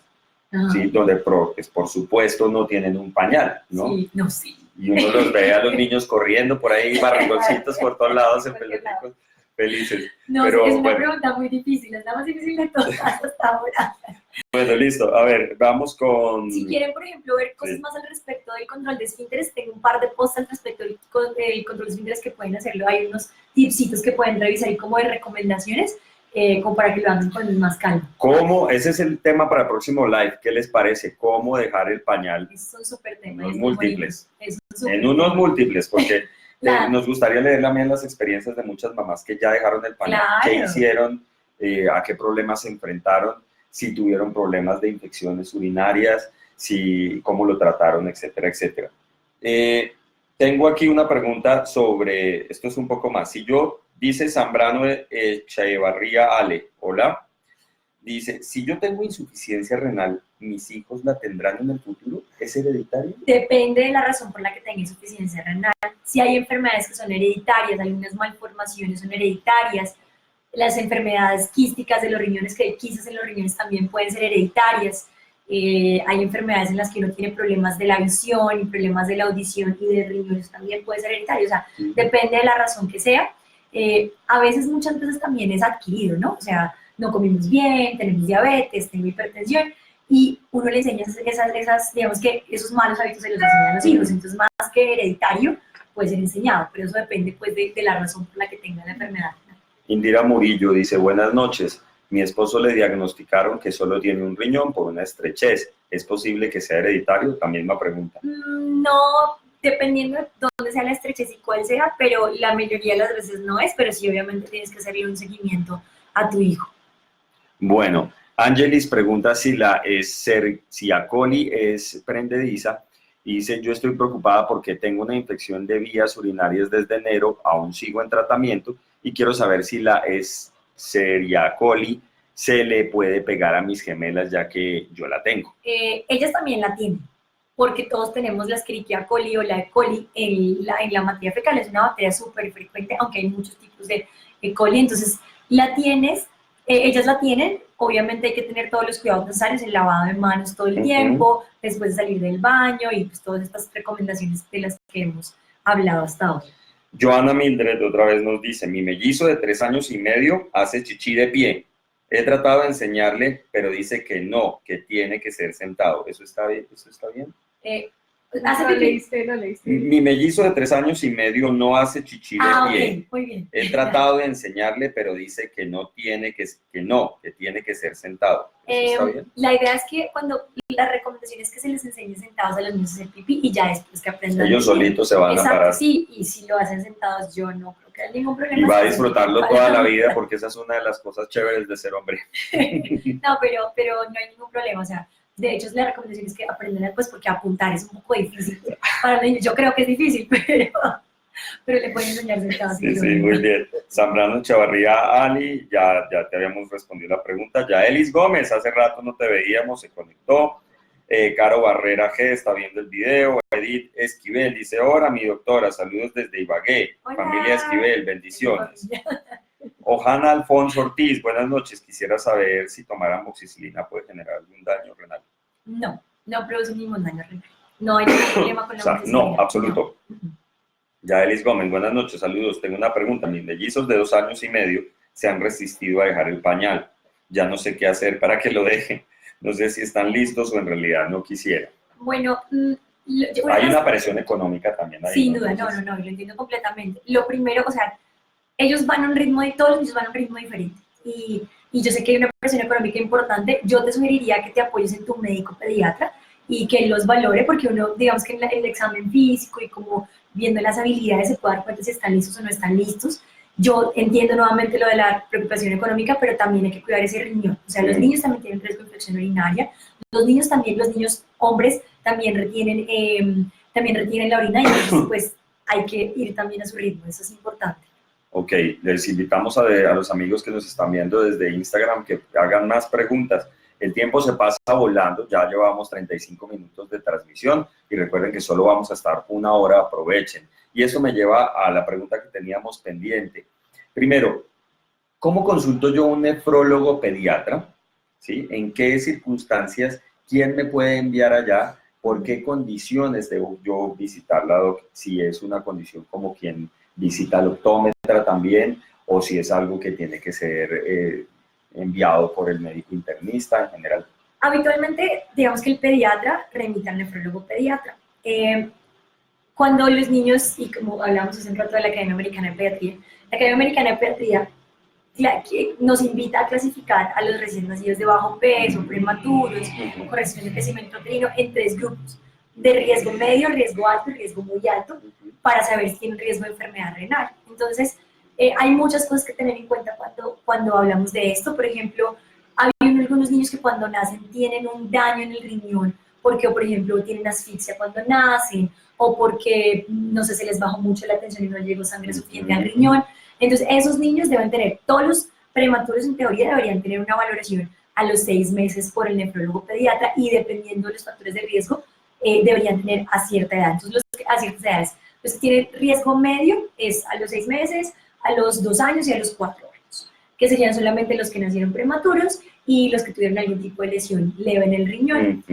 ¿Sí? Donde, pues, por supuesto, no tienen un pañal, ¿no? Sí, no, sí. Y uno los ve a los niños corriendo por ahí, barrigoncitos por todos lados, en peloticos, felices. No, pero, es una pregunta muy difícil, es la más difícil de todas hasta ahora. Bueno, listo. A ver, vamos con... Si quieren, por ejemplo, ver cosas más al respecto del control de esfínteres, tengo un par de posts al respecto del control de esfínteres que pueden hacerlo. Hay unos tipsitos que pueden revisar y como de recomendaciones, como para que lo hagan con más calma. ¿Cómo? Ese es el tema para el próximo live. ¿Qué les parece? ¿Cómo dejar el pañal en unos múltiples? En unos múltiples, porque nos gustaría leer también las experiencias de muchas mamás que ya dejaron el pañal. Claro. ¿Qué hicieron? ¿A qué problemas se enfrentaron? Si tuvieron problemas de infecciones urinarias, cómo lo trataron, etcétera, etcétera. Tengo aquí una pregunta sobre, esto es un poco más. Si yo, dice Zambrano Echevarría Ale, hola, dice, si yo tengo insuficiencia renal, ¿mis hijos la tendrán en el futuro? ¿Es hereditario? Depende de la razón por la que tenga insuficiencia renal. Si hay enfermedades que son hereditarias, algunas malformaciones son hereditarias, las enfermedades quísticas de los riñones, que hay quistes en los riñones también pueden ser hereditarias. Hay enfermedades en las que uno tiene problemas de la visión y problemas de la audición y de riñones también puede ser hereditario. O sea, depende de la razón que sea. A veces, muchas veces también es adquirido, ¿no? O sea, no comimos bien, tenemos diabetes, tengo hipertensión, y uno le enseña digamos que esos malos hábitos se los enseñan a los hijos. Entonces, más que hereditario, puede ser enseñado, pero eso depende pues de la razón por la que tenga la enfermedad. Indira Murillo dice, buenas noches, mi esposo le diagnosticaron que solo tiene un riñón por una estrechez. ¿Es posible que sea hereditario? También me pregunta. No, dependiendo de dónde sea la estrechez y cuál sea, pero la mayoría de las veces no es, pero sí obviamente tienes que hacerle un seguimiento a tu hijo. Bueno, Angelis pregunta si la Escherichia coli es prendediza y dice, yo estoy preocupada porque tengo una infección de vías urinarias desde enero, aún sigo en tratamiento y quiero saber si la Escherichia coli se le puede pegar a mis gemelas ya que yo la tengo. Ellas también la tienen, porque todos tenemos la Escherichia coli o la E. coli en la materia fecal. Es una bacteria súper frecuente, aunque hay muchos tipos de E. coli, entonces la tienes. Ellas la tienen, obviamente hay que tener todos los cuidados necesarios, el lavado de manos todo el tiempo, después de salir del baño y pues todas estas recomendaciones de las que hemos hablado hasta ahora. Joana Mildred otra vez nos dice, mi mellizo de 3 años y medio hace chichi de pie. He tratado de enseñarle, pero dice que no, que tiene que ser sentado. ¿Eso está bien? ¿Eso está bien? ¿Hace pipí? Lo leíste. Mi mellizo de 3 años y medio no hace chichi de pie. Okay, muy bien. He tratado de enseñarle, pero dice que no tiene que tiene que ser sentado. ¿Eso está bien? La idea es que la recomendación es que se les enseñe sentados a los niños a hacer pipí y ya después que aprendan. Ellos solitos se van a parar. Sí, y si lo hacen sentados yo no creo que haya ningún problema. Y va a disfrutarlo toda la vida porque esa es una de las cosas chéveres de ser hombre. No, pero no hay ningún problema, o sea, de hecho la recomendación es que aprendan pues porque apuntar es un poco difícil para los niños. Yo creo que es difícil, pero le pueden enseñar sentados. Sí, muy bien. Zambrano Chavarría Ali, ya te habíamos respondido la pregunta. Ya Elis Gómez, hace rato no te veíamos, se conectó. Caro Barrera G está viendo el video. Edith Esquivel dice, hola mi doctora, saludos desde Ibagué. Hola. Familia Esquivel, bendiciones. Ojana Alfonso Ortiz, buenas noches. Quisiera saber si tomar amoxicilina puede generar algún daño renal. No produce ningún daño renal. No hay ningún problema con la amoxicilina. No, absoluto. No. Ya Elis Gómez, buenas noches, saludos. Tengo una pregunta. Mis mellizos de 2 años y medio se han resistido a dejar el pañal. Ya no sé qué hacer para que lo dejen. No sé si están listos o en realidad no quisieran. Bueno, Hay una presión económica también ahí. Sin duda, no, lo entiendo completamente. Lo primero, o sea, ellos van a un ritmo, todos los niños van a un ritmo diferente. Y yo sé que hay una presión económica importante. Yo te sugeriría que te apoyes en tu médico pediatra y que los valore, porque uno, digamos que en el examen físico y como viendo las habilidades se puede dar cuenta si están listos o no están listos. Yo entiendo nuevamente lo de la preocupación económica, pero también hay que cuidar ese riñón. O sea, los niños también tienen riesgo de infección urinaria. Los niños también, los niños hombres también retienen la orina y entonces, pues hay que ir también a su ritmo. Eso es importante. Ok, les invitamos a los amigos que nos están viendo desde Instagram que hagan más preguntas. El tiempo se pasa volando, ya llevamos 35 minutos de transmisión y recuerden que solo vamos a estar una hora, aprovechen. Y eso me lleva a la pregunta que teníamos pendiente. Primero, ¿cómo consulto yo a un nefrólogo pediatra? ¿Sí? ¿En qué circunstancias? ¿Quién me puede enviar allá? ¿Por qué condiciones debo yo visitarla? Si es una condición como quien visita al optómetra también, o si es algo que tiene que ser enviado por el médico internista en general. Habitualmente, digamos que el pediatra remite al nefrólogo pediatra. Cuando los niños, y como hablamos hace un rato de la Academia Americana de Pediatría, la Academia Americana de Pediatría nos invita a clasificar a los recién nacidos de bajo peso, prematuros, con restricción de crecimiento uterino en 3 grupos, de riesgo medio, riesgo alto y riesgo muy alto, para saber si tienen riesgo de enfermedad renal. Entonces, hay muchas cosas que tener en cuenta cuando hablamos de esto. Por ejemplo, hay algunos niños que cuando nacen tienen un daño en el riñón, porque, por ejemplo, tienen asfixia cuando nacen, o porque, no sé, se les bajó mucho la tensión y no llegó sangre suficiente al riñón. Entonces, esos niños deben tener, todos los prematuros en teoría deberían tener una valoración a los 6 meses por el nefrólogo pediatra y dependiendo de los factores de riesgo, deberían tener a cierta edad. Entonces, a ciertas edades, los que tienen riesgo medio es a los 6 meses, a los 2 años y a los 4 años, que serían solamente los que nacieron prematuros y los que tuvieron algún tipo de lesión leve en el riñón.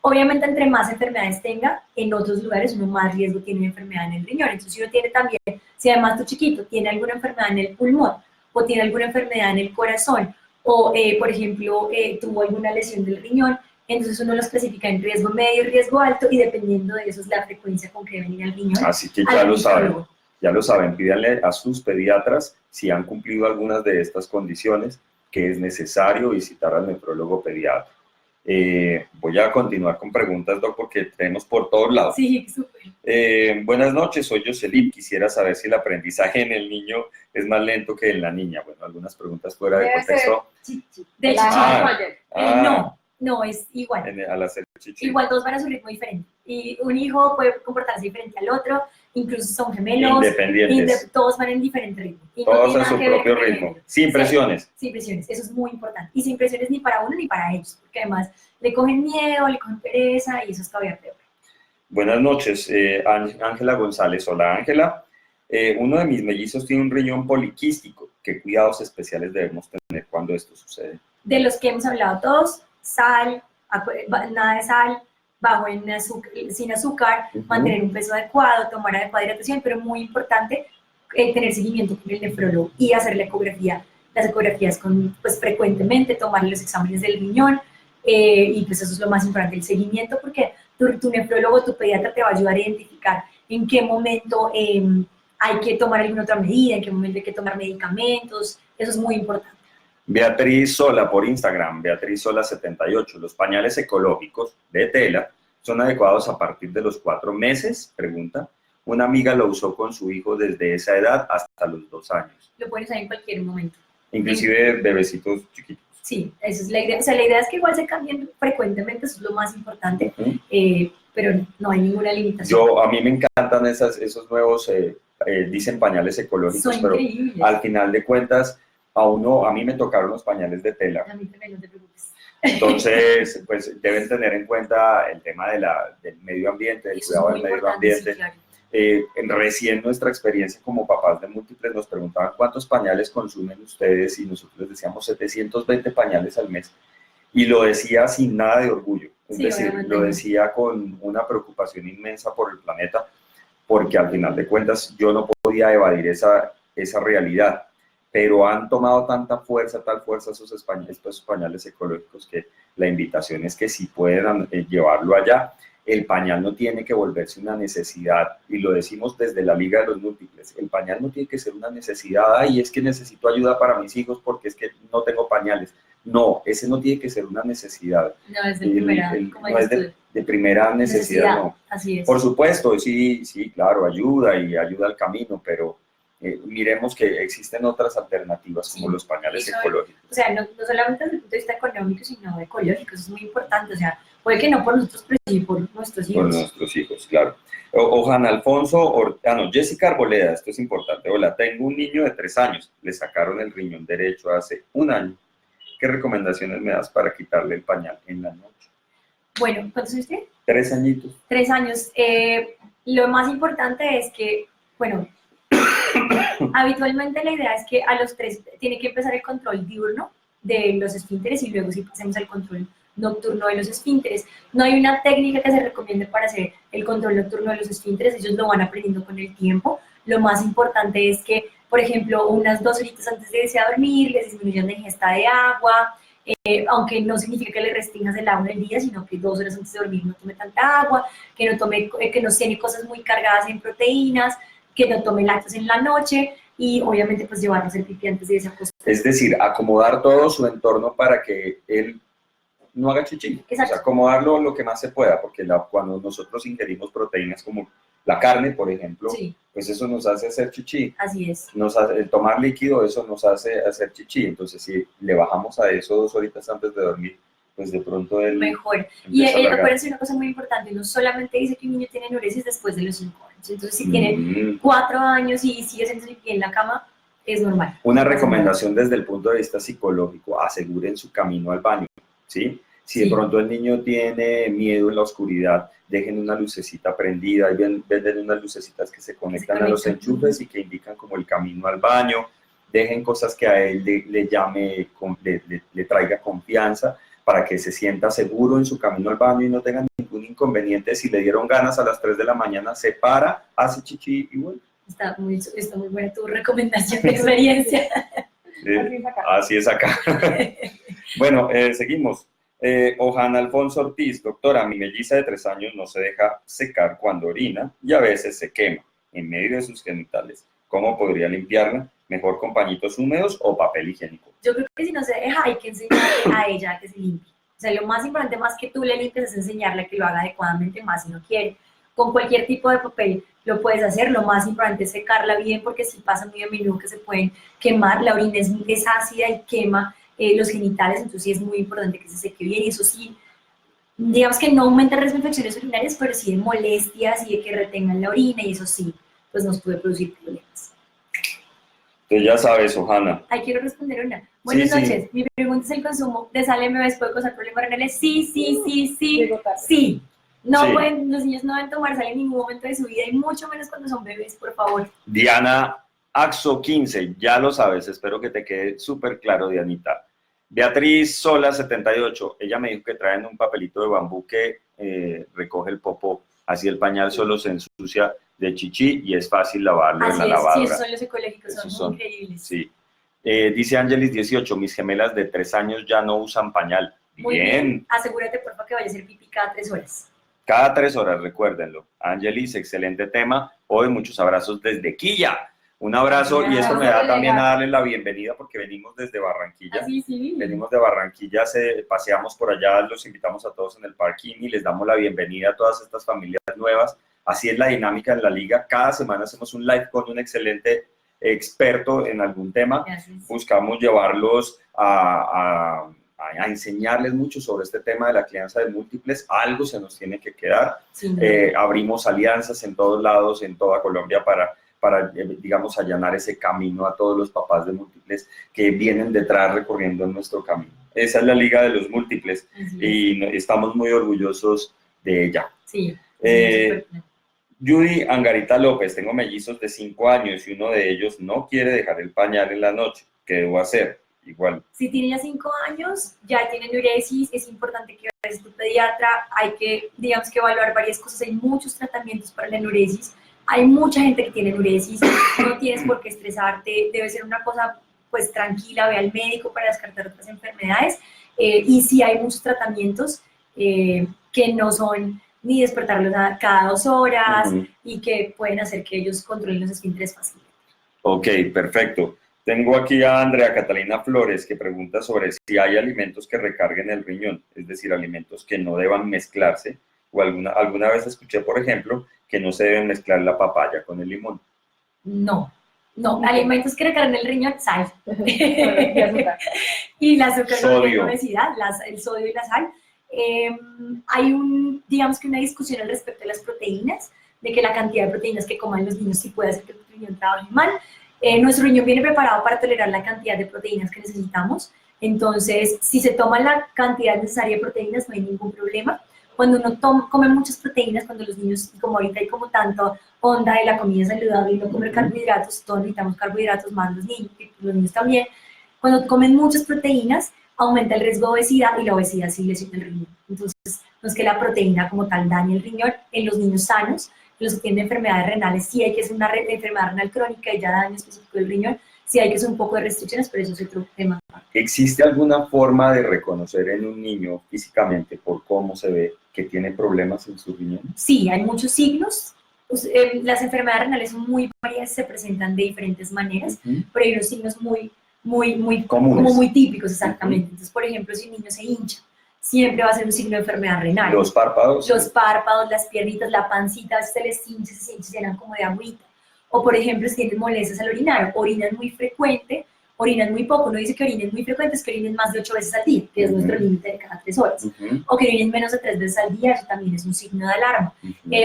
Obviamente, entre más enfermedades tenga, en otros lugares uno más riesgo tiene de enfermedad en el riñón. Entonces, si uno tiene también, si además tu chiquito tiene alguna enfermedad en el pulmón, o tiene alguna enfermedad en el corazón, o, por ejemplo, tuvo alguna lesión del riñón, entonces uno los clasifica en riesgo medio y riesgo alto, y dependiendo de eso es la frecuencia con que deben ir al riñón. Así que ya lo saben, pídanle a sus pediatras si han cumplido algunas de estas condiciones, que es necesario visitar al nefrólogo pediatra. Voy a continuar con preguntas, Doc, porque tenemos por todos lados. Sí, súper. Buenas noches, soy Jocelyn. Quisiera saber si el aprendizaje en el niño es más lento que en la niña. Bueno, algunas preguntas fuera de contexto. De hecho, no, es igual. Al hacer chichi. Igual todos van a su ritmo diferente. Y un hijo puede comportarse diferente al otro, incluso son gemelos. Independientes. Todos van en diferente ritmo. Y todos no a su propio ritmo. Sin presiones. Sin presiones, eso es muy importante. Y sin presiones ni para uno ni para ellos, porque además le cogen miedo, le cogen pereza y eso es todavía peor. Buenas noches, Ángela González. Hola, Ángela. Uno de mis mellizos tiene un riñón poliquístico. ¿Qué cuidados especiales debemos tener cuando esto sucede? De los que hemos hablado todos, sal, nada de sal, bajo en azúcar, sin azúcar, mantener un peso adecuado, tomar adecuada hidratación, pero muy importante tener seguimiento con el nefrólogo y hacer la ecografía. Las ecografías pues, frecuentemente, tomar los exámenes del riñón y pues eso es lo más importante, el seguimiento, porque tu nefrólogo, tu pediatra te va a ayudar a identificar en qué momento hay que tomar alguna otra medida, en qué momento hay que tomar medicamentos, eso es muy importante. Beatriz Sola por Instagram, Beatriz Sola 78. ¿Los pañales ecológicos de tela son adecuados a partir de los 4 meses? Pregunta. Una amiga lo usó con su hijo desde esa edad hasta los 2 años. Lo pueden usar en cualquier momento. Inclusive bebecitos chiquitos. Sí, esa es la idea. O sea, la idea es que igual se cambien frecuentemente, eso es lo más importante, pero no hay ninguna limitación. A mí me encantan esos nuevos, dicen pañales ecológicos, pero al final de cuentas, a mí me tocaron los pañales de tela. A mí también, no te preocupes. Entonces, pues deben tener en cuenta el tema del medio ambiente, del cuidado del medio ambiente. Sí, claro. Recién nuestra experiencia como papás de múltiples nos preguntaban cuántos pañales consumen ustedes y nosotros les decíamos 720 pañales al mes. Y lo decía sin nada de orgullo, es decir, lo decía con una preocupación inmensa por el planeta, porque al final de cuentas yo no podía evadir esa realidad. Pero han tomado tal fuerza esos pañales ecológicos que la invitación es que si pueden llevarlo allá. el pañal no tiene que volverse una necesidad, y lo decimos desde la Liga de los Múltiples, el pañal no tiene que ser una necesidad, y es que necesito ayuda para mis hijos porque es que no tengo pañales. No, ese no tiene que ser una necesidad. No, es de primera, no es de primera necesidad, no. Así es. Por supuesto, sí, claro, ayuda y ayuda al camino, pero miremos que existen otras alternativas como los pañales ecológicos. O sea, no solamente desde el punto de vista económico, sino ecológico, eso es muy importante. O sea, puede que no por nosotros, pero sí por nuestros hijos. Por nuestros hijos, claro. Ojan Alfonso, Jessica Arboleda, esto es importante. Hola, tengo un niño de 3 años, le sacaron el riñón derecho hace 1 año. ¿Qué recomendaciones me das para quitarle el pañal en la noche? Bueno, ¿cuántos años tiene? 3 añitos. 3 años. Lo más importante es que, bueno, habitualmente la idea es que a los 3 tiene que empezar el control diurno de los esfínteres y luego sí pasemos al control nocturno de los esfínteres. No hay una técnica que se recomiende para hacer el control nocturno de los esfínteres, ellos lo van aprendiendo con el tiempo. Lo más importante es que, por ejemplo, unas 2 horitas antes de irse a dormir, les disminuyan la ingesta de agua, aunque no significa que le restringas el agua en el día, sino que 2 horas antes de dormir no tome tanta agua, que no cene cosas muy cargadas en proteínas, que no tome lácteos en la noche y obviamente pues llevarlo a hacer pipí antes de irse a acostar. Es decir, acomodar todo su entorno para que él no haga chichi. O sea, acomodarlo lo que más se pueda, porque cuando nosotros ingerimos proteínas como la carne, por ejemplo, sí, pues eso nos hace hacer chichi. Así es. El tomar líquido, eso nos hace hacer chichi. Entonces, si le bajamos a eso 2 horitas antes de dormir, pues de pronto él... Mejor. Y acuérdense una cosa muy importante, no solamente dice que un niño tiene enuresis después de los 5 años. Entonces, si tiene 4 años y sigue haciendo pipí en la cama, es normal. Una recomendación desde el punto de vista psicológico, aseguren su camino al baño, ¿sí? Si de pronto el niño tiene miedo en la oscuridad, dejen una lucecita prendida, y venden unas lucecitas que se conectan a los enchufes y que indican como el camino al baño, dejen cosas que a él le traiga confianza para que se sienta seguro en su camino al baño y no tenga ningún inconveniente. Si le dieron ganas a las 3 de la mañana, se para, hace chichi y vuelve. Está muy buena tu recomendación de experiencia. Así es acá. Bueno, seguimos. Ojan Alfonso Ortiz, doctora, mi melliza de 3 años no se deja secar cuando orina y a veces se quema en medio de sus genitales. ¿Cómo podría limpiarla? ¿Mejor con pañitos húmedos o papel higiénico? Yo creo que si no se deja, hay que enseñarle a ella que se limpie. O sea, lo más importante, más que tú le limpies, es enseñarle que lo haga adecuadamente, más si no quiere. Con cualquier tipo de papel lo puedes hacer, lo más importante es secarla bien, porque si pasa muy a menudo que se pueden quemar, la orina es ácida y quema los genitales, entonces sí es muy importante que se seque bien, y eso sí, digamos que no aumenta las infecciones urinarias, pero sí de molestias y de que retengan la orina, y eso sí, pues nos puede producir problemas. Entonces ya sabes, Ojana. Ay, quiero responder una. Buenas noches, mi pregunta es: ¿el consumo de sal en bebés puede causar problemas renales? Sí. No pueden, los niños no deben tomar sal en ningún momento de su vida, y mucho menos cuando son bebés, por favor. Diana Axo 15, ya lo sabes, espero que te quede súper claro, Dianita. Beatriz Sola 78, ella me dijo que traen un papelito de bambú que recoge el popó, así el pañal solo se ensucia de chichi y es fácil lavarlo en la lavadora. Sí, esos son los ecológicos, son increíbles. Sí. Dice Ángelis 18, mis gemelas de 3 años ya no usan pañal. Muy bien. Asegúrate, por favor, que vaya a hacer pipí cada 3 horas. Cada 3 horas, recuérdenlo. Ángelis, excelente tema. Hoy muchos abrazos desde Quilla. Un abrazo, y esto me da también a darle la bienvenida porque venimos desde Barranquilla. Sí. Venimos de Barranquilla, paseamos por allá, los invitamos a todos en el parking y les damos la bienvenida a todas estas familias nuevas. Así es la dinámica en la liga. Cada semana hacemos un live con un excelente experto en algún tema. Gracias. Buscamos llevarlos a enseñarles mucho sobre este tema de la crianza de múltiples. Algo se nos tiene que quedar. Sí. Abrimos alianzas en todos lados, en toda Colombia, para digamos, allanar ese camino a todos los papás de múltiples que vienen detrás recorriendo nuestro camino. Esa es la Liga de los Múltiples y estamos muy orgullosos de ella. Sí. Judy Angarita López, tengo mellizos de 5 años y uno de ellos no quiere dejar el pañal en la noche. ¿Qué debo hacer? Igual. Si tiene ya 5 años, ya tiene enuresis, es importante que vayas a tu pediatra. Hay que, digamos, que evaluar varias cosas. Hay muchos tratamientos para la enuresis. Hay mucha gente que tiene enuresis, no tienes por qué estresarte, debe ser una cosa pues tranquila, ve al médico para descartar otras enfermedades, y sí hay muchos tratamientos que no son ni despertarlos cada 2 horas y que pueden hacer que ellos controlen los esfínteres fácilmente. Ok, perfecto. Tengo aquí a Andrea Catalina Flores que pregunta sobre si hay alimentos que recarguen el riñón, es decir, alimentos que no deban mezclarse, o alguna vez escuché, por ejemplo, que no se deben mezclar la papaya con el limón. No, alimentos que recargan el riñón, sal. Y el azúcar no tiene obesidad, el sodio y la sal. Hay digamos que una discusión al respecto de las proteínas, de que la cantidad de proteínas que coman los niños sí puede hacer que el riñón trabaje mal. Nuestro riñón viene preparado para tolerar la cantidad de proteínas que necesitamos, entonces si se toma la cantidad necesaria de proteínas no hay ningún problema. Cuando uno come muchas proteínas, cuando los niños, como ahorita hay como tanto onda de la comida saludable y no comer carbohidratos, todos necesitamos carbohidratos, más los niños también. Cuando comen muchas proteínas, aumenta el riesgo de obesidad y la obesidad sí lesiona el riñón. Entonces, no es que la proteína como tal dañe el riñón. En los niños sanos, los que tienen enfermedades renales, sí hay que hacer una enfermedad renal crónica y ya daño específico del riñón, sí hay que hacer un poco de restricciones, pero eso es otro tema. ¿Existe alguna forma de reconocer en un niño físicamente por cómo se ve que tiene problemas en su riñón? Sí, hay muchos signos. Pues, las enfermedades renales son muy varias, se presentan de diferentes maneras, pero hay unos signos muy comunes, como muy típicos, exactamente. Entonces, por ejemplo, si un niño se hincha, siempre va a ser un signo de enfermedad renal. Los párpados. Los párpados, las piernitas, la pancita, a veces se les hincha, se llenan como de agüita. O, por ejemplo, si tienen molestias al orinar, orinan muy frecuente, orinan muy poco. Uno dice que orinen muy frecuente, es que orinen más de 8 veces al día, que es nuestro límite de cada 3 horas. O que orinen menos de 3 veces al día, eso también es un signo de alarma.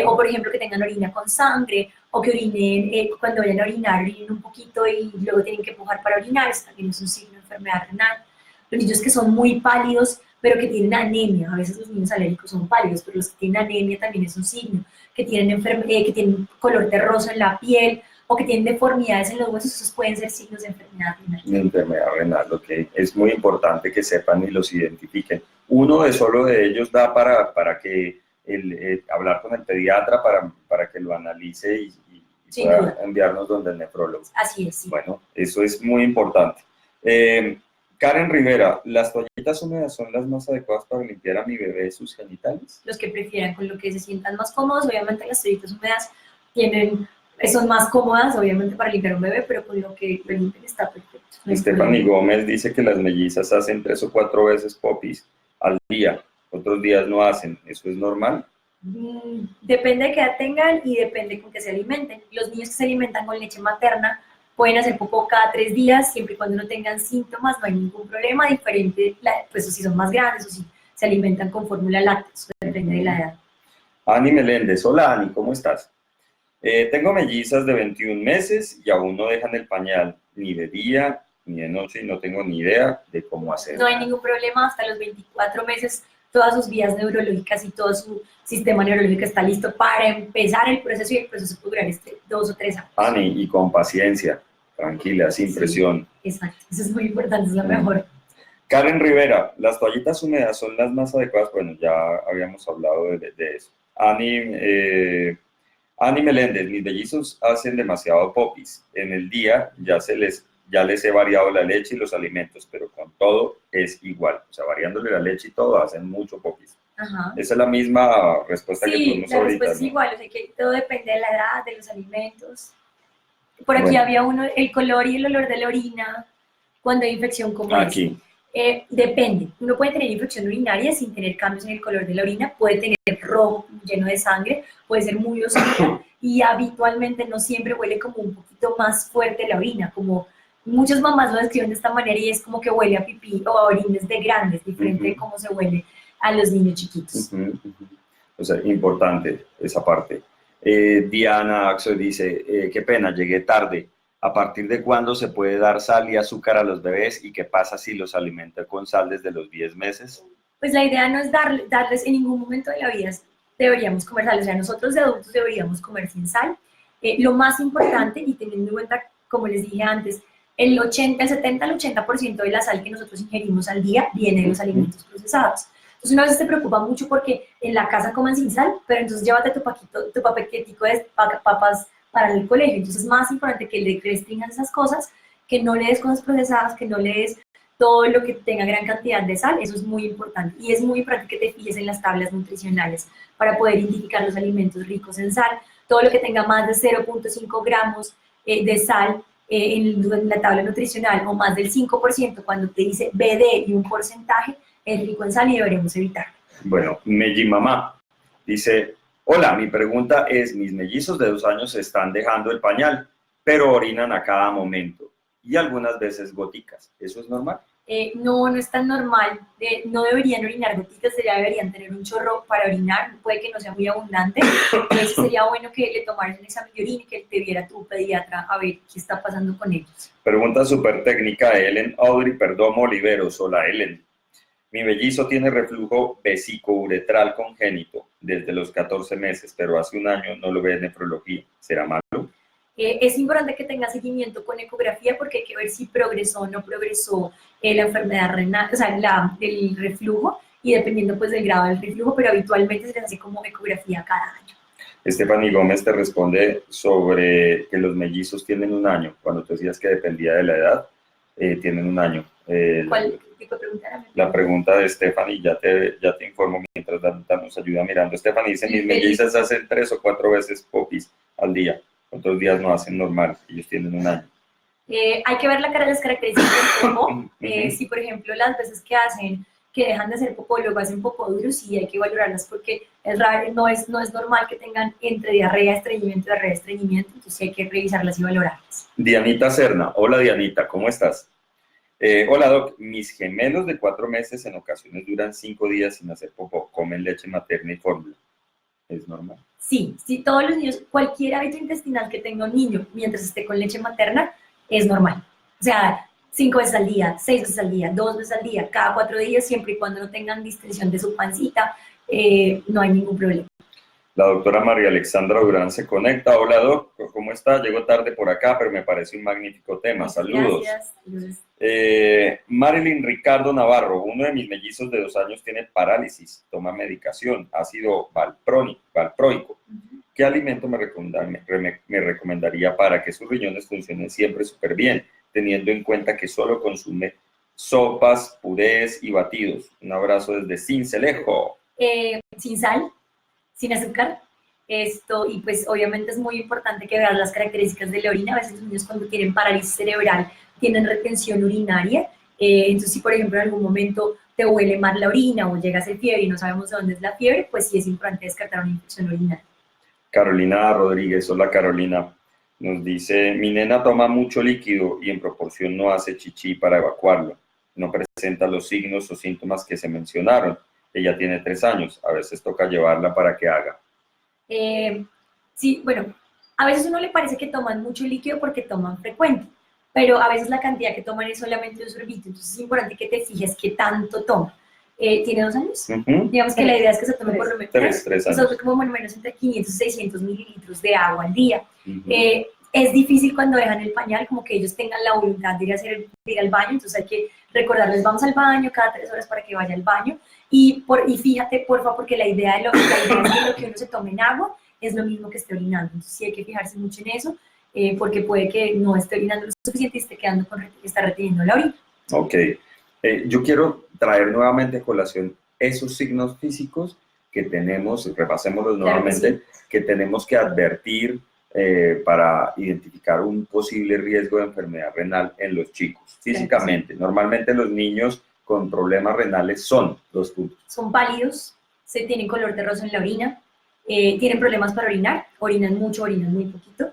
O, por ejemplo, que tengan orina con sangre, o que orinen, cuando vayan a orinar, orinen un poquito y luego tienen que empujar para orinar, eso también es un signo de enfermedad renal. Los niños que son muy pálidos, pero que tienen anemia, a veces los niños alérgicos son pálidos, pero los que tienen anemia también es un signo, que tienen color terroso en la piel, o que tienen deformidades en los huesos, esos pueden ser signos de enfermedad renal. De enfermedad renal, ok. Es muy importante que sepan y los identifiquen. Uno de solo de ellos da para que hablar con el pediatra para que lo analice y pueda enviarnos donde el nefrólogo. Así es, sí. Bueno, eso es muy importante. Karen Rivera, ¿las toallitas húmedas son las más adecuadas para limpiar a mi bebé sus genitales? Los que prefieran, con lo que se sientan más cómodos. Obviamente las toallitas húmedas son más cómodas, obviamente, para limpiar a un bebé, pero con lo que lo limpien está perfecto. Stephanie Gómez dice que las mellizas hacen 3 o 4 veces popis al día, otros días no hacen. ¿Eso es normal? Depende de qué edad tengan y depende con qué se alimenten. Los niños que se alimentan con leche materna pueden hacer popó cada 3 días, siempre y cuando no tengan síntomas, no hay ningún problema. Diferente, pues si son más grandes o si se alimentan con fórmula láctea, eso depende de la edad. Ani Meléndez, hola Ani, ¿cómo estás? Tengo mellizas de 21 meses y aún no dejan el pañal ni de día ni de noche y no tengo ni idea de cómo hacerlo. No hay ningún problema, hasta los 24 meses todas sus vías neurológicas y todo su sistema neurológico está listo para empezar el proceso, y el proceso puede durar 2 o 3 años. Ani, y con paciencia, tranquila, sin presión. Exacto, eso es muy importante, es lo mejor. Karen Rivera, ¿las toallitas húmedas son las más adecuadas? Bueno, ya habíamos hablado de eso. Ani Meléndez, mis mellizos hacen demasiado popis. En el día ya les he variado la leche y los alimentos, pero con todo es igual. O sea, variándole la leche y todo, hacen mucho popis. Ajá. Esa es la misma respuesta que tuvimos ahorita. Sí, la respuesta es igual, o sea, que todo depende de la edad, de los alimentos. Por aquí había el color y el olor de la orina, cuando hay infección como aquí. Depende. Uno puede tener infección urinaria sin tener cambios en el color de la orina, puede tener rojo, lleno de sangre, puede ser muy oscura y habitualmente no siempre huele como un poquito más fuerte la orina, como muchas mamás lo describen de esta manera y es como que huele a pipí o a orines de grandes, diferente de cómo se huele a los niños chiquitos. O sea, importante esa parte. Diana Axel dice, qué pena, llegué tarde. ¿A partir de cuándo se puede dar sal y azúcar a los bebés y qué pasa si los alimenta con sal desde los 10 meses? Pues la idea no es darles en ningún momento de la vida, deberíamos comer sal, o sea, nosotros de adultos deberíamos comer sin sal. Lo más importante, y teniendo en cuenta, como les dije antes, el 70 al 80% de la sal que nosotros ingerimos al día viene de los alimentos procesados. Entonces una vez te preocupa mucho porque en la casa comen sin sal, pero entonces llévate tu paquetico de papas para el colegio. Entonces es más importante que le restringas esas cosas, que no le des cosas procesadas, que no le des todo lo que tenga gran cantidad de sal, eso es muy importante. Y es muy importante que te fijes en las tablas nutricionales para poder identificar los alimentos ricos en sal. Todo lo que tenga más de 0.5 gramos de sal en la tabla nutricional o más del 5%, cuando te dice BD y un porcentaje, es rico en sal y deberemos evitarlo. Bueno, Meji Mamá dice, hola, mi pregunta es, mis mellizos de 2 años están dejando el pañal, pero orinan a cada momento y algunas veces goticas. ¿Eso es normal? No, no es tan normal. No deberían orinar gotitas, ya deberían tener un chorro para orinar. Puede que no sea muy abundante. Sería bueno que le tomaras un examen de orina y que te viera tu pediatra a ver qué está pasando con ellos. Pregunta súper técnica de Ellen Audrey Perdomo Oliveros. Hola, Ellen. Mi mellizo tiene reflujo vesicouretral congénito desde los 14 meses, pero hace 1 año no lo ve en nefrología. ¿Será malo? Es importante que tenga seguimiento con ecografía porque hay que ver si progresó o no progresó la enfermedad renal, o sea, el reflujo, y dependiendo pues del grado del reflujo, pero habitualmente se les hace como ecografía cada año. Stephanie Gómez te responde sobre que los mellizos tienen 1 año. Cuando tú decías que dependía de la edad, tienen 1 año. ¿Cuál tipo de pregunta era? La pregunta de Stephanie, ya te informo mientras nos ayuda mirando. Stephanie dice, mis mellizas hacen 3 o 4 veces popis al día. ¿Cuántos días no hacen normal? Ellos tienen 1 año. Hay que ver las características del popó. Si, por ejemplo, las veces que dejan de hacer popó, luego hacen popó duro, sí hay que valorarlas porque es raro, no es normal que tengan entre diarrea, estreñimiento, entonces hay que revisarlas y valorarlas. Dianita Serna. Hola, Dianita, ¿cómo estás? Hola, Doc. Mis gemelos de 4 meses en ocasiones duran 5 días sin hacer popó. Comen leche materna y fórmula. ¿Es normal? Sí, todos los niños, cualquier hábito intestinal que tenga un niño mientras esté con leche materna es normal. O sea, 5 veces al día, 6 veces al día, 2 veces al día, cada 4 días, siempre y cuando no tengan distensión de su pancita, no hay ningún problema. La doctora María Alexandra Durán se conecta. Hola, Doc, ¿cómo está? Llego tarde por acá, pero me parece un magnífico tema. Saludos. Gracias. Marilyn Ricardo Navarro, uno de mis mellizos de 2 años tiene parálisis, toma medicación, ácido valproico. ¿Qué alimento me recomendaría para que sus riñones funcionen siempre súper bien, teniendo en cuenta que solo consume sopas, purés y batidos? Un abrazo desde Cincelejo. Sin sal, sin azúcar. Y pues obviamente es muy importante que veas las características de la orina. A veces los niños cuando tienen parálisis cerebral tienen retención urinaria. Entonces si por ejemplo en algún momento te huele mal la orina o llegas a hacer fiebre y no sabemos de dónde es la fiebre, pues sí es importante descartar una infección urinaria. Carolina Rodríguez, hola Carolina, nos dice, mi nena toma mucho líquido y en proporción no hace chichi para evacuarlo. No presenta los signos o síntomas que se mencionaron. Ella tiene 3 años, a veces toca llevarla para que haga. Sí, bueno, a veces uno le parece que toman mucho líquido porque toman frecuente, pero a veces la cantidad que toman es solamente un sorbito, entonces es importante que te fijes qué tanto toma. ¿Tiene 2 años? Digamos que la idea es que se tome por lo menos 3 años. Como por lo menos entre 500 y 600 mililitros de agua al día. Es difícil cuando dejan el pañal, como que ellos tengan la voluntad de ir al baño, entonces hay que recordarles, vamos al baño cada 3 horas para que vaya al baño. Y fíjate, porfa, porque la idea es que lo que uno se tome en agua es lo mismo que esté orinando. Entonces sí hay que fijarse mucho en eso, porque puede que no esté orinando lo suficiente y esté está reteniendo la orina. Ok. Yo quiero traer nuevamente a colación esos signos físicos que tenemos, repasémoslos nuevamente, que tenemos que advertir para identificar un posible riesgo de enfermedad renal en los chicos, físicamente. Normalmente los niños con problemas renales son 2 puntos. Son pálidos, tienen color terroso en la orina, tienen problemas para orinar, orinan mucho, orinan muy poquito,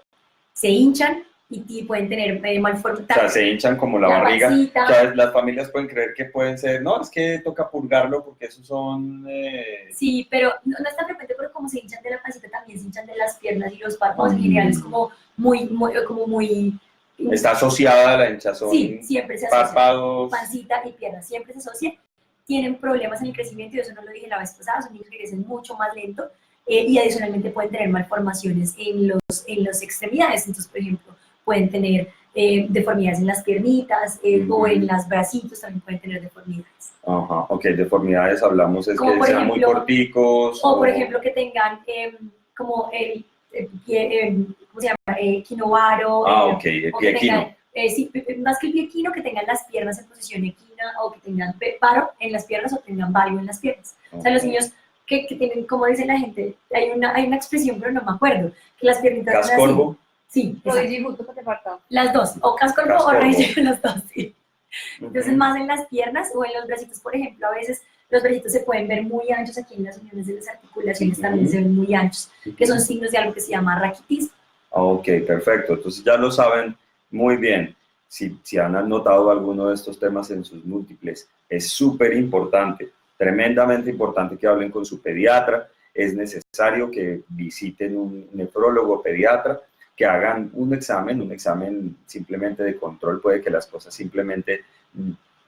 se hinchan y pueden tener malformación. O sea, se hinchan como la barriga. O sea, las familias pueden creer que pueden ser, no, es que toca purgarlo porque esos son... Sí, pero no es tan frecuente, pero como se hinchan de la pancita, también se hinchan de las piernas y los párpados en general, es como muy... Está asociada a la hinchazón. Sí, siempre se asocia. Párpados. Pancita y piernas, siempre se asocia. Tienen problemas en el crecimiento, y eso no lo dije la vez pasada, son niños que crecen mucho más lento y adicionalmente pueden tener malformaciones en las extremidades. Entonces, por ejemplo, pueden tener deformidades en las piernitas o en los bracitos, también pueden tener deformidades. Ajá, ok, deformidades hablamos es que sean muy corticos. O por ejemplo que tengan como el pie, ¿cómo se llama? Quino varo. Ok, el pie equino. Sí, más que el pie equino, que tengan las piernas en posición equina o que tengan paro en las piernas o tengan valgo en las piernas. O sea, los niños que tienen, como dice la gente, hay una expresión, pero no me acuerdo, que las piernitas son así. ¿Cascorbo? Sí, Rodilla y justo te falta. las dos, o cascorbo o Cascorbo. rodilla, las dos, sí. Entonces, más en las piernas o en los bracitos, por ejemplo, a veces los bracitos se pueden ver muy anchos, aquí en las uniones de las articulaciones también se ven muy anchos, que son signos de algo que se llama raquitismo. Ok, perfecto. Entonces ya lo saben muy bien. Si han notado alguno de estos temas en sus múltiples, es súper importante, tremendamente importante que hablen con su pediatra. Es necesario que visiten un nefrólogo pediatra, que hagan un examen simplemente de control. Puede que las cosas simplemente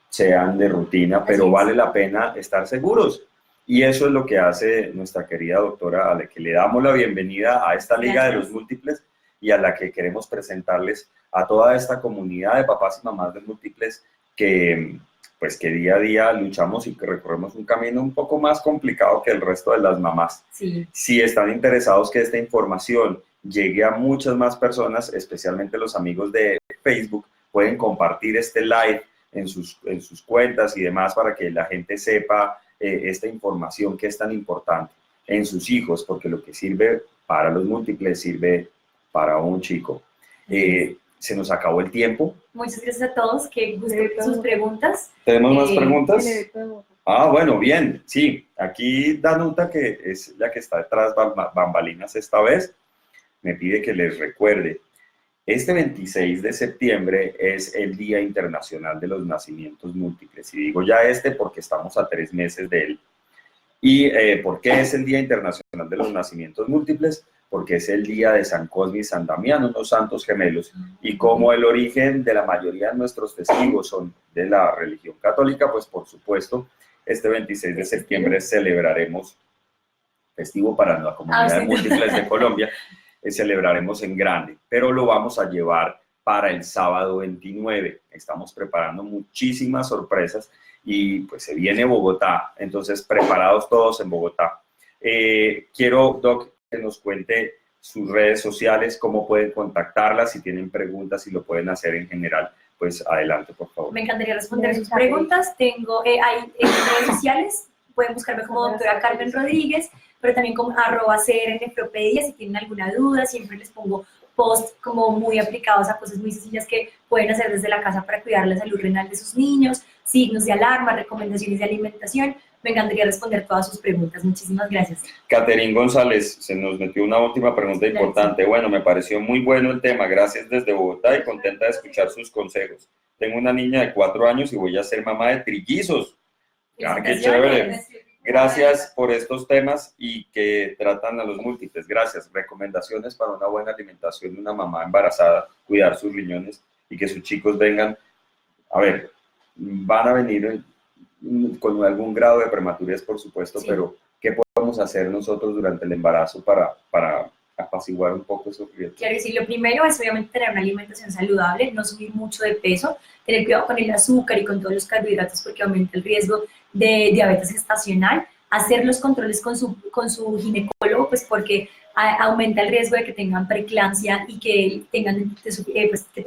sean de rutina, pero vale la pena estar seguros. Y eso es lo que hace nuestra querida doctora, a la que le damos la bienvenida a esta Liga de los Múltiples y a la que queremos presentarles a toda esta comunidad de papás y mamás de múltiples que, pues, que día a día luchamos y que recorremos un camino un poco más complicado que el resto de las mamás. Sí. Si están interesados que esta información llegue a muchas más personas, especialmente los amigos de Facebook, pueden compartir este live en sus cuentas y demás para que la gente sepa esta información que es tan importante en sus hijos, porque lo que sirve para los múltiples sirve para un chico. Se nos acabó el tiempo. Muchas gracias a todos, que gusten sus preguntas. ¿Tenemos más preguntas? Ah, bueno, bien, sí. Aquí Danuta, que es la que está detrás bambalinas esta vez, me pide que les recuerde. Este 26 de septiembre es el Día Internacional de los Nacimientos Múltiples. Y digo ya porque estamos a 3 meses de él. ¿Y por qué es el Día Internacional de los Nacimientos Múltiples? Porque es el día de San Cosme y San Damián, unos santos gemelos. Y como el origen de la mayoría de nuestros testigos son de la religión católica, pues por supuesto, este 26 de septiembre celebraremos, festivo para la comunidad de múltiples de Colombia, celebraremos en grande, pero lo vamos a llevar para el sábado 29. Estamos preparando muchísimas sorpresas y pues se viene Bogotá, entonces preparados todos en Bogotá. Quiero, Doc, que nos cuente sus redes sociales, cómo pueden contactarlas, si tienen preguntas, si lo pueden hacer en general, pues adelante, por favor. Me encantaría responder sus preguntas. Tengo, hay en redes sociales, pueden buscarme como doctora Carmen Rodríguez, pero también como @CRNefropedia, si tienen alguna duda, siempre les pongo posts como muy aplicados a cosas muy sencillas que pueden hacer desde la casa para cuidar la salud renal de sus niños, signos de alarma, recomendaciones de alimentación. Me encantaría responder todas sus preguntas. Muchísimas gracias. Caterín González, se nos metió una última pregunta importante. Bueno, me pareció muy bueno el tema. Gracias desde Bogotá y contenta de escuchar sus consejos. Tengo una niña de 4 años y voy a ser mamá de trillizos. ¡Ah, qué chévere! Gracias por estos temas y que tratan a los múltiples. Gracias. Recomendaciones para una buena alimentación de una mamá embarazada, cuidar sus riñones y que sus chicos vengan. A ver, van a venir con algún grado de prematurez, por supuesto, sí, pero ¿qué podemos hacer nosotros durante el embarazo para apaciguar un poco esos riesgos? Claro, sí, lo primero es obviamente tener una alimentación saludable, no subir mucho de peso, tener cuidado con el azúcar y con todos los carbohidratos porque aumenta el riesgo de diabetes gestacional, hacer los controles con su ginecólogo, pues porque aumenta el riesgo de que tengan preeclampsia y que tengan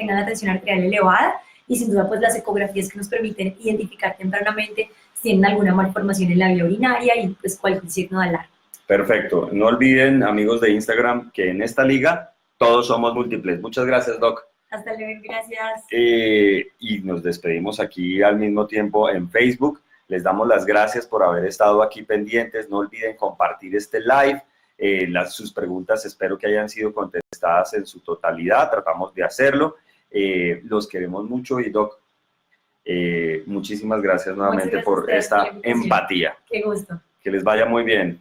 la tensión arterial elevada, y sin duda pues las ecografías que nos permiten identificar tempranamente si tienen alguna malformación en la vía urinaria y pues cualquier signo de alarma. Perfecto. No olviden, amigos de Instagram, que en esta liga todos somos múltiples. Muchas gracias, Doc. Hasta luego, gracias. Y nos despedimos aquí al mismo tiempo en Facebook. Les damos las gracias por haber estado aquí pendientes. No olviden compartir este live. Sus preguntas espero que hayan sido contestadas en su totalidad. Tratamos de hacerlo. Los queremos mucho y Doc, muchísimas gracias nuevamente por esta empatía. Qué gusto. Que les vaya muy bien.